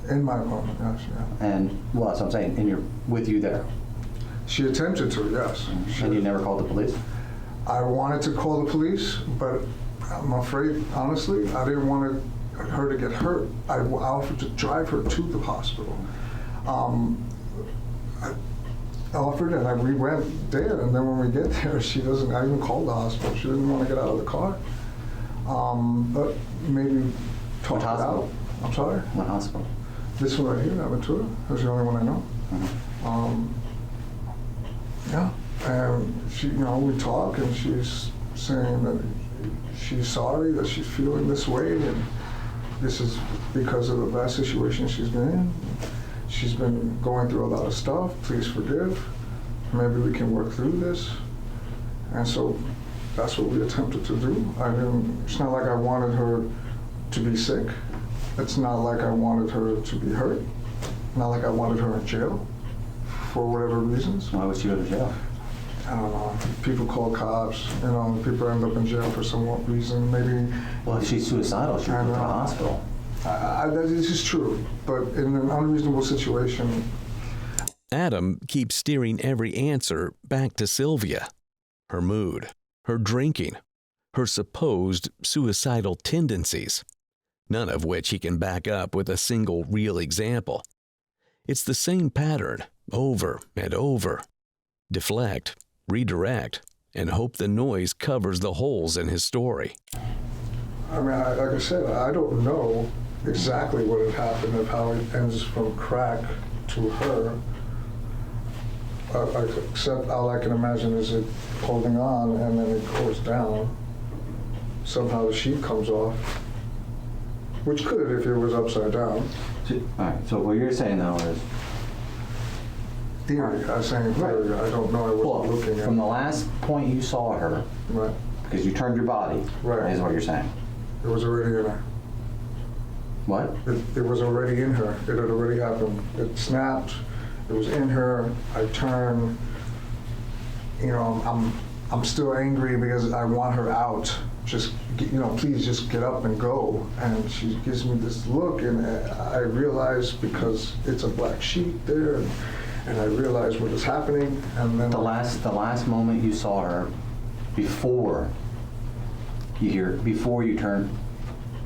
In my apartment, yes, yeah. And, well, that's what I'm saying, with you there? She attempted to, yes. And you never called the police? I wanted to call the police, but I'm afraid, honestly, I didn't want her to get hurt. I offered to drive her to the hospital. I offered and we went there, and then when we get there, I even called the hospital. She didn't want to get out of the car. But maybe talk it out. I'm sorry? What hospital? This one right here, Aventura. That's the only one I know. Yeah, and she, we talk, and she's saying that she's sorry that she's feeling this way, and this is because of the bad situation she's been in. She's been going through a lot of stuff. Please forgive. Maybe we can work through this. And so that's what we attempted to do. It's not like I wanted her to be sick. It's not like I wanted her to be hurt. Not like I wanted her in jail for whatever reasons. Why would she go to jail? I don't know. People call cops, people end up in jail for some reason. Maybe. Well, if she's suicidal, she would go to the hospital. This is true, but in an unreasonable situation. Adam keeps steering every answer back to Sylvia. Her mood, her drinking, her supposed suicidal tendencies, none of which he can back up with a single real example. It's the same pattern over and over. Deflect, redirect, and hope the noise covers the holes in his story. I mean, like I said, I don't know exactly what had happened and how it ends from crack to her. Except all I can imagine is it holding on and then it goes down. Somehow the sheet comes off, which could if it was upside down. All right, so what you're saying though is... Theory, I was saying theory, I don't know, I wasn't looking at from the last point you saw her, right. because you turned your body, Right. is what you're saying. It was already in her. What? It was already in her. It had already happened. It snapped. It was in her. I turned. I'm still angry because I want her out. Just, please just get up and go. And she gives me this look, and I realize because it's a black sheet there, and I realize what is happening. And then The last moment you saw her before you turned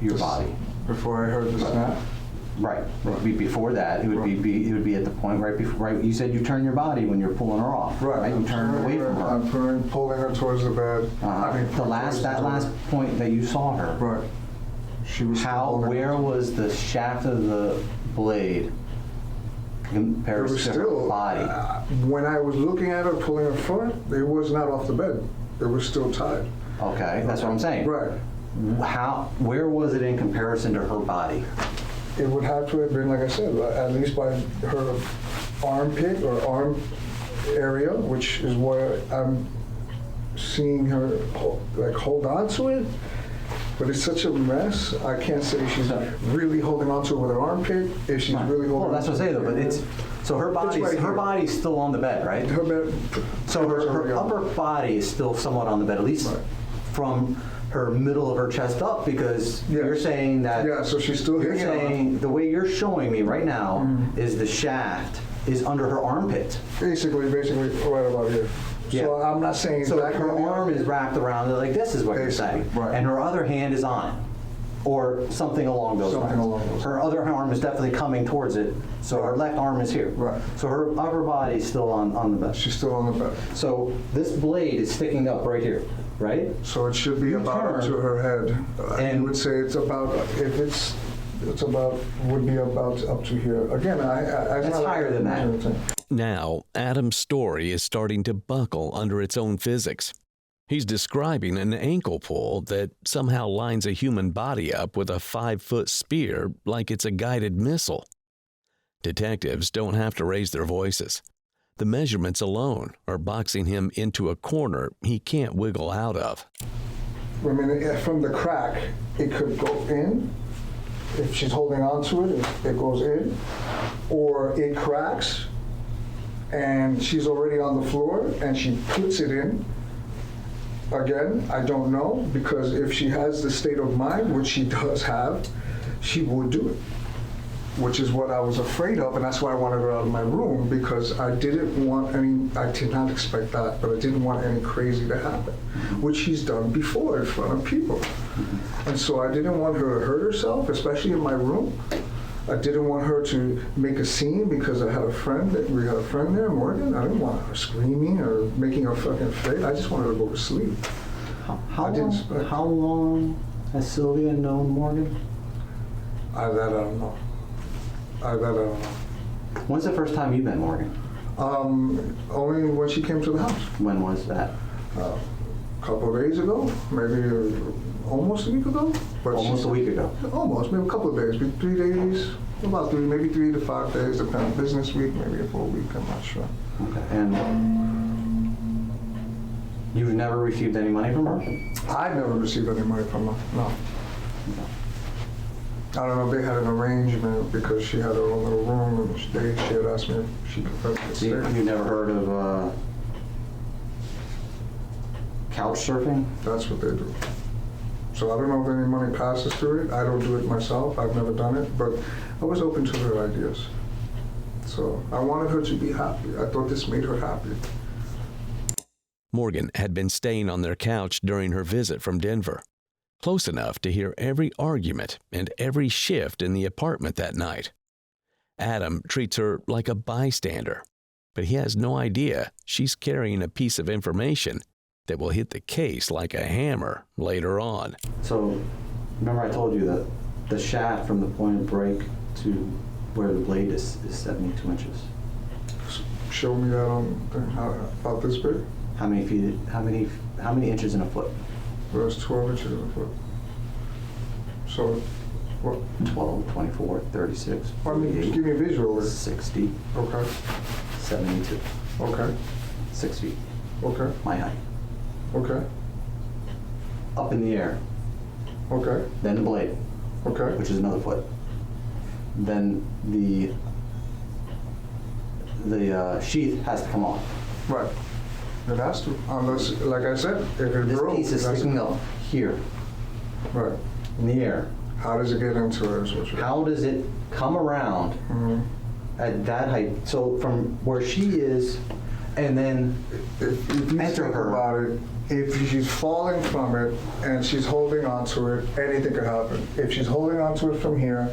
your body. Before I heard the snap. Right. Before that, it would be at the point right before. Right. You said you turned your body when you're pulling her off. Right. You turned away from her. I'm pulling her towards the bed. The last point that you saw her. Right. She was. Where was the shaft of the blade compared to her body? When I was looking at her pulling her foot, it was not off the bed. It was still tied. Okay, that's what I'm saying. Right. Where was it in comparison to her body? It would have to have been, like I said, at least by her armpit or arm area, which is where I'm seeing her hold on to it. But it's such a mess. I can't say she's really holding on to it with her armpit. If she's really holding. Well, that's what I say though. But so her body's still on the bed, right? Her bed. So her upper body is still somewhat on the bed, at least from her middle of her chest up, because you're saying that. Yeah, so she's still You're saying the way you're showing me right now is the shaft is under her armpit. Basically, right about here. Yeah. So I'm not saying so exactly. her arm is wrapped around it like this is what you're saying. Right. And her other hand is on it. or something along those Something lines. along those Her other arm is definitely coming towards it, so her left arm is here. Right. So her upper body is still on the bed. She's still on the bed. So this blade is sticking up right here, right? So it should be You about up turn, to her head. and- You would say it's about, if it's about, would be about up to here. Again, That's higher than that. Now, Adam's story is starting to buckle under its own physics. He's describing an ankle pull that somehow lines a human body up with a 5-foot spear like it's a guided missile. Detectives don't have to raise their voices. The measurements alone are boxing him into a corner he can't wiggle out of. I mean, from the crack, it could go in. If she's holding on to it, it goes in. Or it cracks, and she's already on the floor, and she puts it in. Again, I don't know, because if she has the state of mind, which she does have, she would do it, which is what I was afraid of, and that's why I wanted her out of my room, because I didn't want any, I did not expect that, but I didn't want any crazy to happen, which she's done before in front of people. And so I didn't want her to hurt herself, especially in my room. I didn't want her to make a scene because we had a friend there, Morgan. I didn't want her screaming or making her fucking fit. I just wanted her to go to sleep. How long has Sylvia known Morgan? I don't know. When's the first time you met Morgan? Only when she came to the house. When was that? A couple of days ago, maybe almost a week ago. But Almost a week ago. Almost, maybe a couple of days, maybe 3 days, about 3, maybe 3 to 5 days, depending. Business week, maybe a full week, I'm not sure. Okay. And you've never received any money from her? I never received any money from her, no. I don't know if they had an arrangement because she had her own little room and she had asked me if she could stay. You never heard of couch surfing? That's what they do. So I don't know if any money passes through it. I don't do it myself. I've never done it, but I was open to her ideas. So I wanted her to be happy. I thought this made her happy. Morgan had been staying on their couch during her visit from Denver, close enough to hear every argument and every shift in the apartment that night. Adam treats her like a bystander, but he has no idea she's carrying a piece of information that will hit the case like a hammer later on. So, remember I told you that the shaft from the point of break to where the blade is 72 inches. Show me that on about this big. How many feet? How many inches in a foot? Well, it's 12 inches in a foot. So, what? 12, 24, 36, I mean, just 48, give me a visual. 60, Okay. 72. Okay. 6 feet. Okay. My height. Okay. Up in the air. Okay. Then the blade, Okay. which is another foot. Then the sheath has to come off. Right. It has to, unless, like I said, if it This broke. piece is it has to- sticking up here Right. in the air. How does it get into it? Is what you're- How does it come around Mhm. at that height? So from where she is, and then If you enter think her. about it, if she's falling from it and she's holding onto it, anything could happen. If she's holding onto it from here,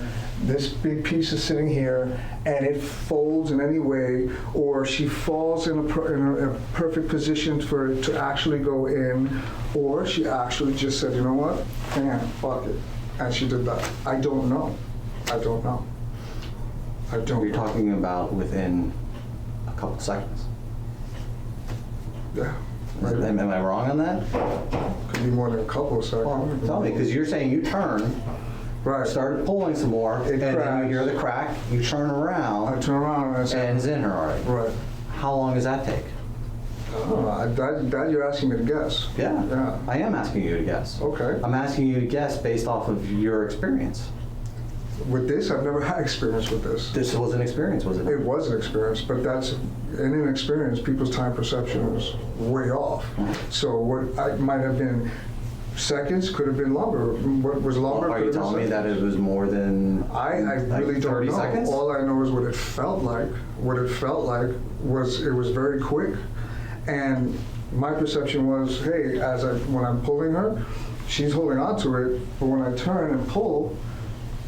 this big piece is sitting here, and it folds in any way, or she falls in a perfect position for it to actually go in, or she actually just said, you know what, man, fuck it, and she did that. I don't know. I don't know. I don't You're know. talking about within a couple seconds. Yeah. Am I wrong on that? Could be more than a couple of seconds. Well, tell me, because you're saying you turn, Right. started pulling some more, It and then cracks. you hear the crack, you turn I around, turn around and I say, and it's in her already. right. How long does that take? That you're asking me to guess. Yeah, Yeah. I am asking you to guess. Okay. I'm asking you to guess based off of your experience. With this, I've never had experience with this. This was an experience, was it? It was an experience, but that's, in an experience, people's time perception is way off. So what I might have been seconds could have been longer. What was longer Are could you have been telling me that seconds. it was more than I like really don't 30 know. seconds? All I know is what it felt like. What it felt like was it was very quick, and my perception was, hey, when I'm pulling her, she's holding on to it, but when I turn and pull,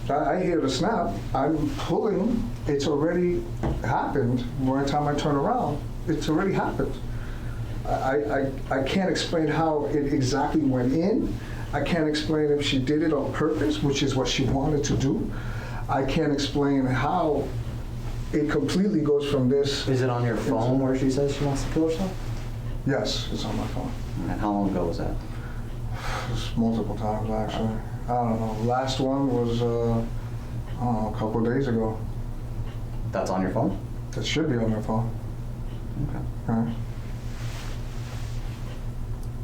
I hear the snap. I'm pulling. It's already happened. By the time I turn around, it's already happened. I can't explain how it exactly went in. I can't explain if she did it on purpose, which is what she wanted to do. I can't explain how it completely goes from this. Is it on your phone where she says she wants to kill herself? Yes, it's on my phone. And how long ago was that? It's multiple times, actually. I don't know. Last one was a couple of days ago. That's on your phone? That should be on my phone. Okay. Right?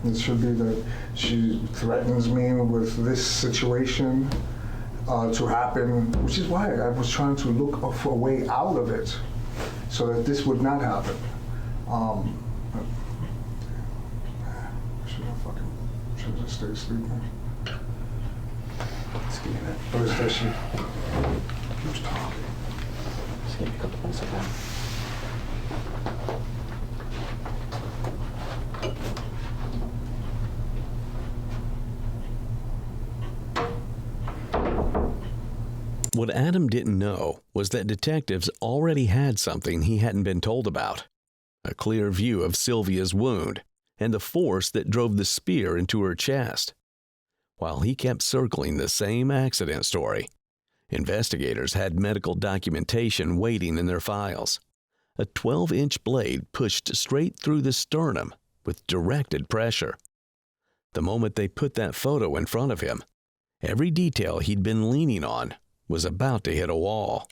It should be that she threatens me with this situation to happen, which is why I was trying to look for a way out of it so that this would not happen. Should have just stayed sleeping. Just give me a minute. Or is that she keeps talking? Just give me a couple minutes, okay? What Adam didn't know was that detectives already had something he hadn't been told about. A clear view of Sylvia's wound and the force that drove the spear into her chest. While he kept circling the same accident story, investigators had medical documentation waiting in their files. A 12-inch blade pushed straight through the sternum with directed pressure. The moment they put that photo in front of him, every detail he'd been leaning on was about to hit a wall.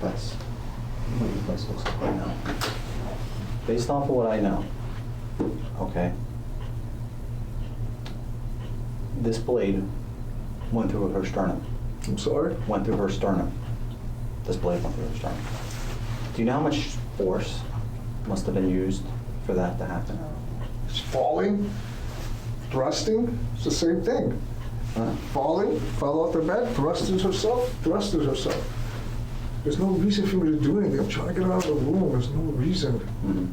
That's what your place looks like right now. Based off of what I know, okay, this blade went through her sternum. I'm sorry? Went through her sternum. This blade went through her sternum. Do you know how much force must have been used for that to happen? It's falling, thrusting, it's the same thing. Huh? Falling, fell off the bed, thrusted herself. There's no reason for me to do anything. I'm trying to get out of the room. There's no reason. Mm-hmm.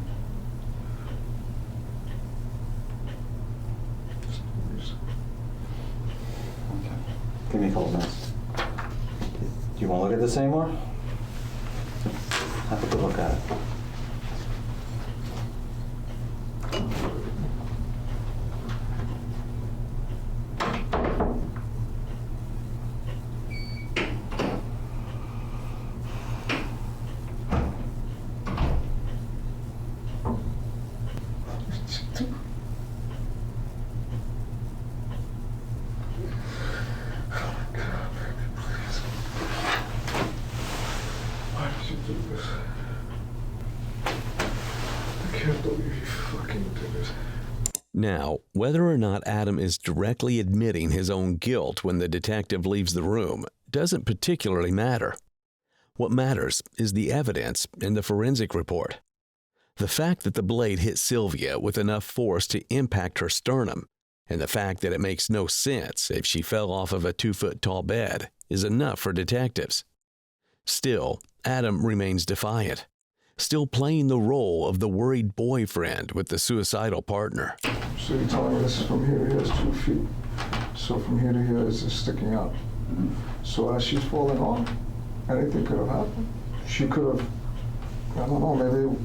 There's no reason. Okay. Give me a couple minutes. Do you want to look at this anymore? Have a good look at it. Why did you do this? I can't believe you fucking did this. Now, whether or not Adam is directly admitting his own guilt when the detective leaves the room doesn't particularly matter. What matters is the evidence in the forensic report. The fact that the blade hit Sylvia with enough force to impact her sternum, and the fact that it makes no sense if she fell off of a 2-foot-tall bed is enough for detectives. Still, Adam remains defiant, still playing the role of the worried boyfriend with the suicidal partner. So you're telling me this is from here to here is 2 feet. So from here to here is just sticking out. So as she's falling off, anything could have happened. She could have, I don't know, maybe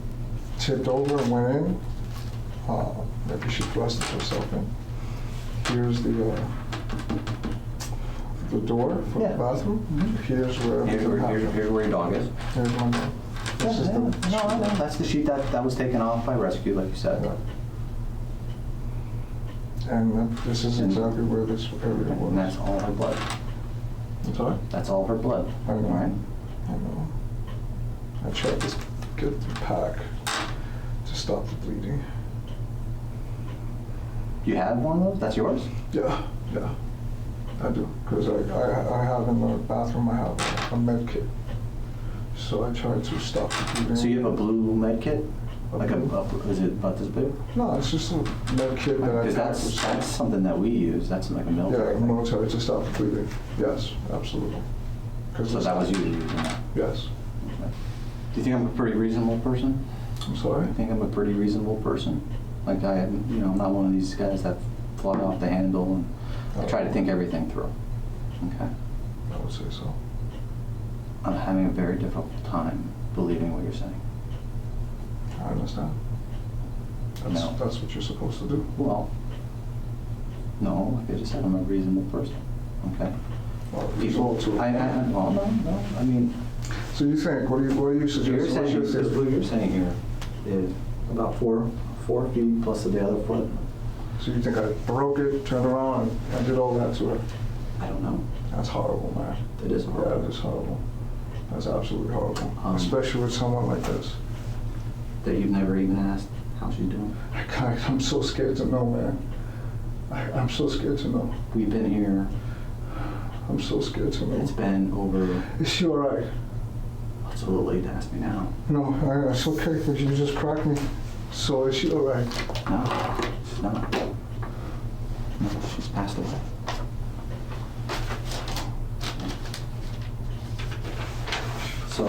tipped over and went in. Maybe she thrusted herself in. Here's the door for the bathroom. Here's where Here's where your dog is. Here's my door. This is the No, that's the sheet that was taken off by rescue, like you said. Yeah. And this is exactly where this area was. And that's all her blood. I'm sorry? That's all her blood. I know. All right? I know. I tried to get the pack to stop the bleeding. You have one of those? That's yours? Yeah, I do. Because I have in the bathroom, I have a med kit. So I tried to stop the bleeding. So you have a blue med kit? Like blue? is it about this big? No, it's just a med kit that I Because tried that's something that we use. That's like a military Yeah, thing. military to stop the bleeding. Yes, absolutely. So that was you using that? Yes. Okay. you think I'm a pretty reasonable person? I'm sorry? I think I'm a pretty reasonable person. Like I am, I'm not one of these guys that fly off the handle and I try to think everything through. Okay? I would say so. I'm having a very difficult time believing what you're saying. I understand. No. That's what you're supposed to do. Well, no, like I just said, I'm a reasonable person. Okay? Well, People, well, no, I mean, so you think, what are you suggesting? What's your theory? what you're saying here is about 4 feet plus the other foot. So you think I broke it, turned around, and did all that to her? I don't know. That's horrible, man. It is horrible. Yeah, it is horrible. That's absolutely horrible. Especially with someone like this. That you've never even asked how she's doing. I'm so scared to know, man. I'm so scared to know. We've been here. I'm so scared to know. It's been over. Is she all right? It's a little late to ask me now. No, it's okay, because you just cracked me. So is she all right? No, she's not. No, she's passed away. So,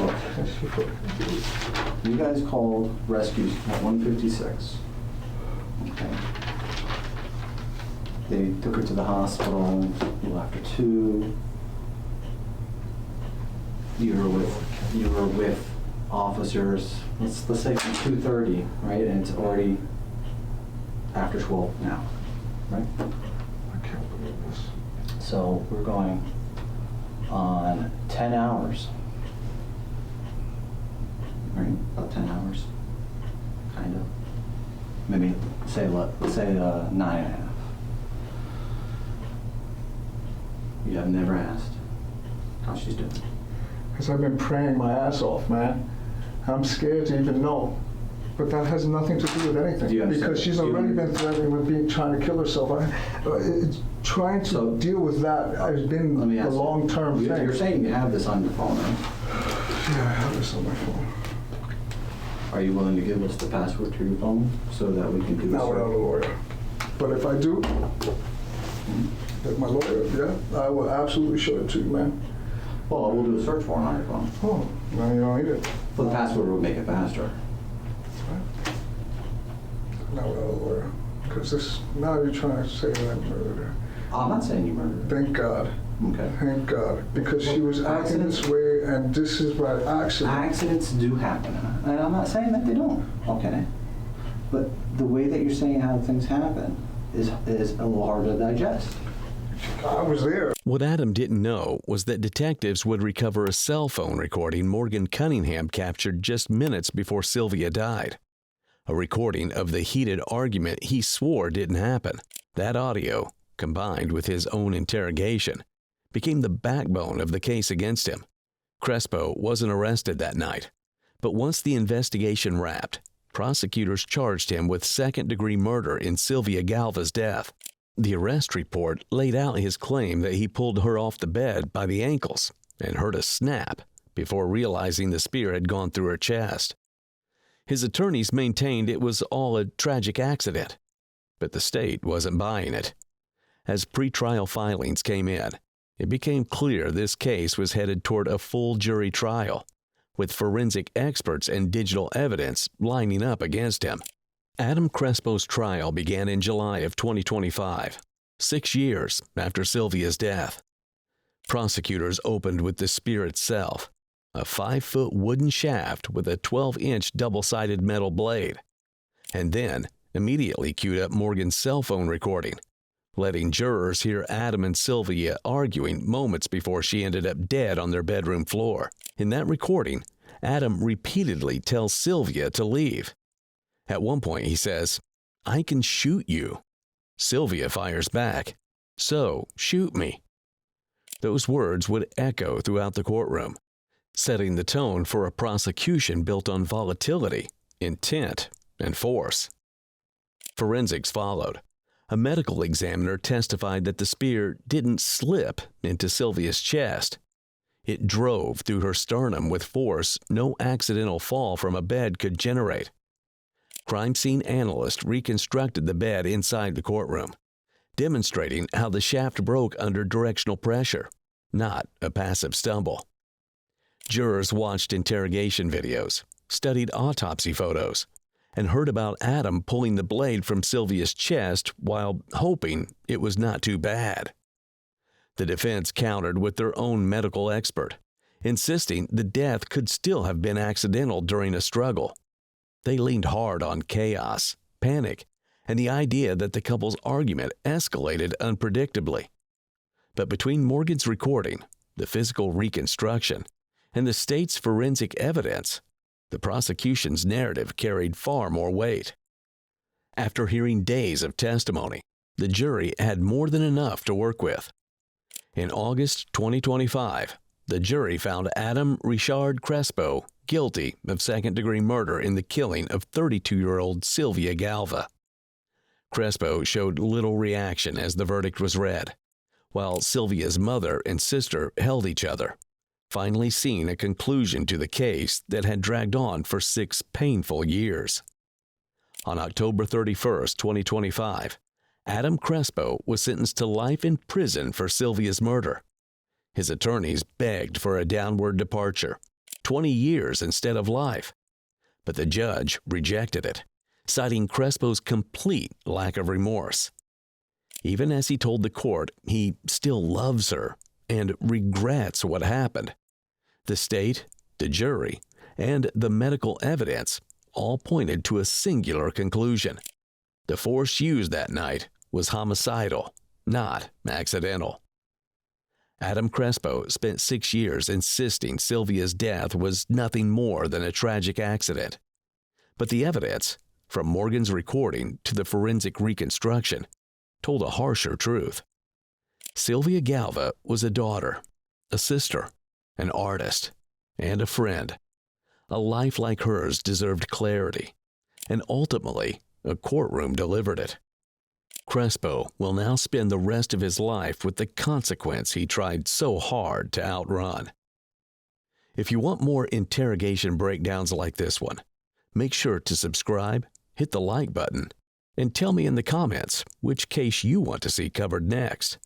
you guys called rescue at 156. Okay. They took her to the hospital a little after 2. You were with officers, let's say from 2:30, right? And it's already after 12 now, right? I can't believe this. So we're going on 10 hours. Right? About 10 hours. Kind of. Maybe let's say 9.5. You have never asked how she's doing. Because I've been praying my ass off, man. I'm scared to even know. But that has nothing to do with anything. Because she's already been threatening with trying to kill herself. Trying to deal with that has been the long-term thing. You're saying you have this on your phone, right? Yeah, I have this on my phone. Are you willing to give us the password to your phone so that we can do this? Not without a lawyer. But if I do, get my lawyer, yeah, I will absolutely show it to you, man. Well, we'll do a search warrant on your phone. Oh, no, you don't need it. Well, the password will make it faster. Not without a lawyer. Because now you're trying to say that I murdered her. I'm not saying you murdered her. Thank God. Okay. Thank God. Because she was acting this way, and this is by accident. Accidents do happen, and I'm not saying that they don't, okay? But the way that you're saying how things happen is a little hard to digest. I was there. What Adam didn't know was that detectives would recover a cell phone recording Morgan Cunningham captured just minutes before Sylvia died. A recording of the heated argument he swore didn't happen. That audio, combined with his own interrogation, became the backbone of the case against him. Crespo wasn't arrested that night, but once the investigation wrapped, prosecutors charged him with second-degree murder in Sylvia Galva's death. The arrest report laid out his claim that he pulled her off the bed by the ankles and heard a snap before realizing the spear had gone through her chest. His attorneys maintained it was all a tragic accident, but the state wasn't buying it. As pretrial filings came in, it became clear this case was headed toward a full jury trial, with forensic experts and digital evidence lining up against him. Adam Crespo's trial began in July of 2025, 6 years after Sylvia's death. Prosecutors opened with the spear itself, a 5-foot wooden shaft with a 12-inch double-sided metal blade, and then immediately queued up Morgan's cell phone recording, letting jurors hear Adam and Sylvia arguing moments before she ended up dead on their bedroom floor. In that recording, Adam repeatedly tells Sylvia to leave. At one point, he says, "I can shoot you." Sylvia fires back, "So, shoot me." Those words would echo throughout the courtroom, setting the tone for a prosecution built on volatility, intent, and force. Forensics followed. A medical examiner testified that the spear didn't slip into Sylvia's chest. It drove through her sternum with force no accidental fall from a bed could generate. Crime scene analysts reconstructed the bed inside the courtroom, demonstrating how the shaft broke under directional pressure, not a passive stumble. Jurors watched interrogation videos, studied autopsy photos, and heard about Adam pulling the blade from Sylvia's chest while hoping it was not too bad. The defense countered with their own medical expert, insisting the death could still have been accidental during a struggle. They leaned hard on chaos, panic, and the idea that the couple's argument escalated unpredictably. But between Morgan's recording, the physical reconstruction, and the state's forensic evidence, the prosecution's narrative carried far more weight. After hearing days of testimony, the jury had more than enough to work with. In August 2025, the jury found Adam Richard Crespo guilty of second-degree murder in the killing of 32-year-old Sylvia Galva. Crespo showed little reaction as the verdict was read, while Sylvia's mother and sister held each other, finally seeing a conclusion to the case that had dragged on for 6 painful years. On October 31, 2025, Adam Crespo was sentenced to life in prison for Sylvia's murder. His attorneys begged for a downward departure, 20 years instead of life, but the judge rejected it, citing Crespo's complete lack of remorse. Even as he told the court he still loves her and regrets what happened, the state, the jury, and the medical evidence all pointed to a singular conclusion. The force used that night was homicidal, not accidental. Adam Crespo spent 6 years insisting Sylvia's death was nothing more than a tragic accident. But the evidence, from Morgan's recording to the forensic reconstruction, told a harsher truth. Sylvia Galva was a daughter, a sister, an artist, and a friend. A life like hers deserved clarity, and ultimately, a courtroom delivered it. Crespo will now spend the rest of his life with the consequence he tried so hard to outrun. If you want more interrogation breakdowns like this one, make sure to subscribe, hit the like button, and tell me in the comments which case you want to see covered next.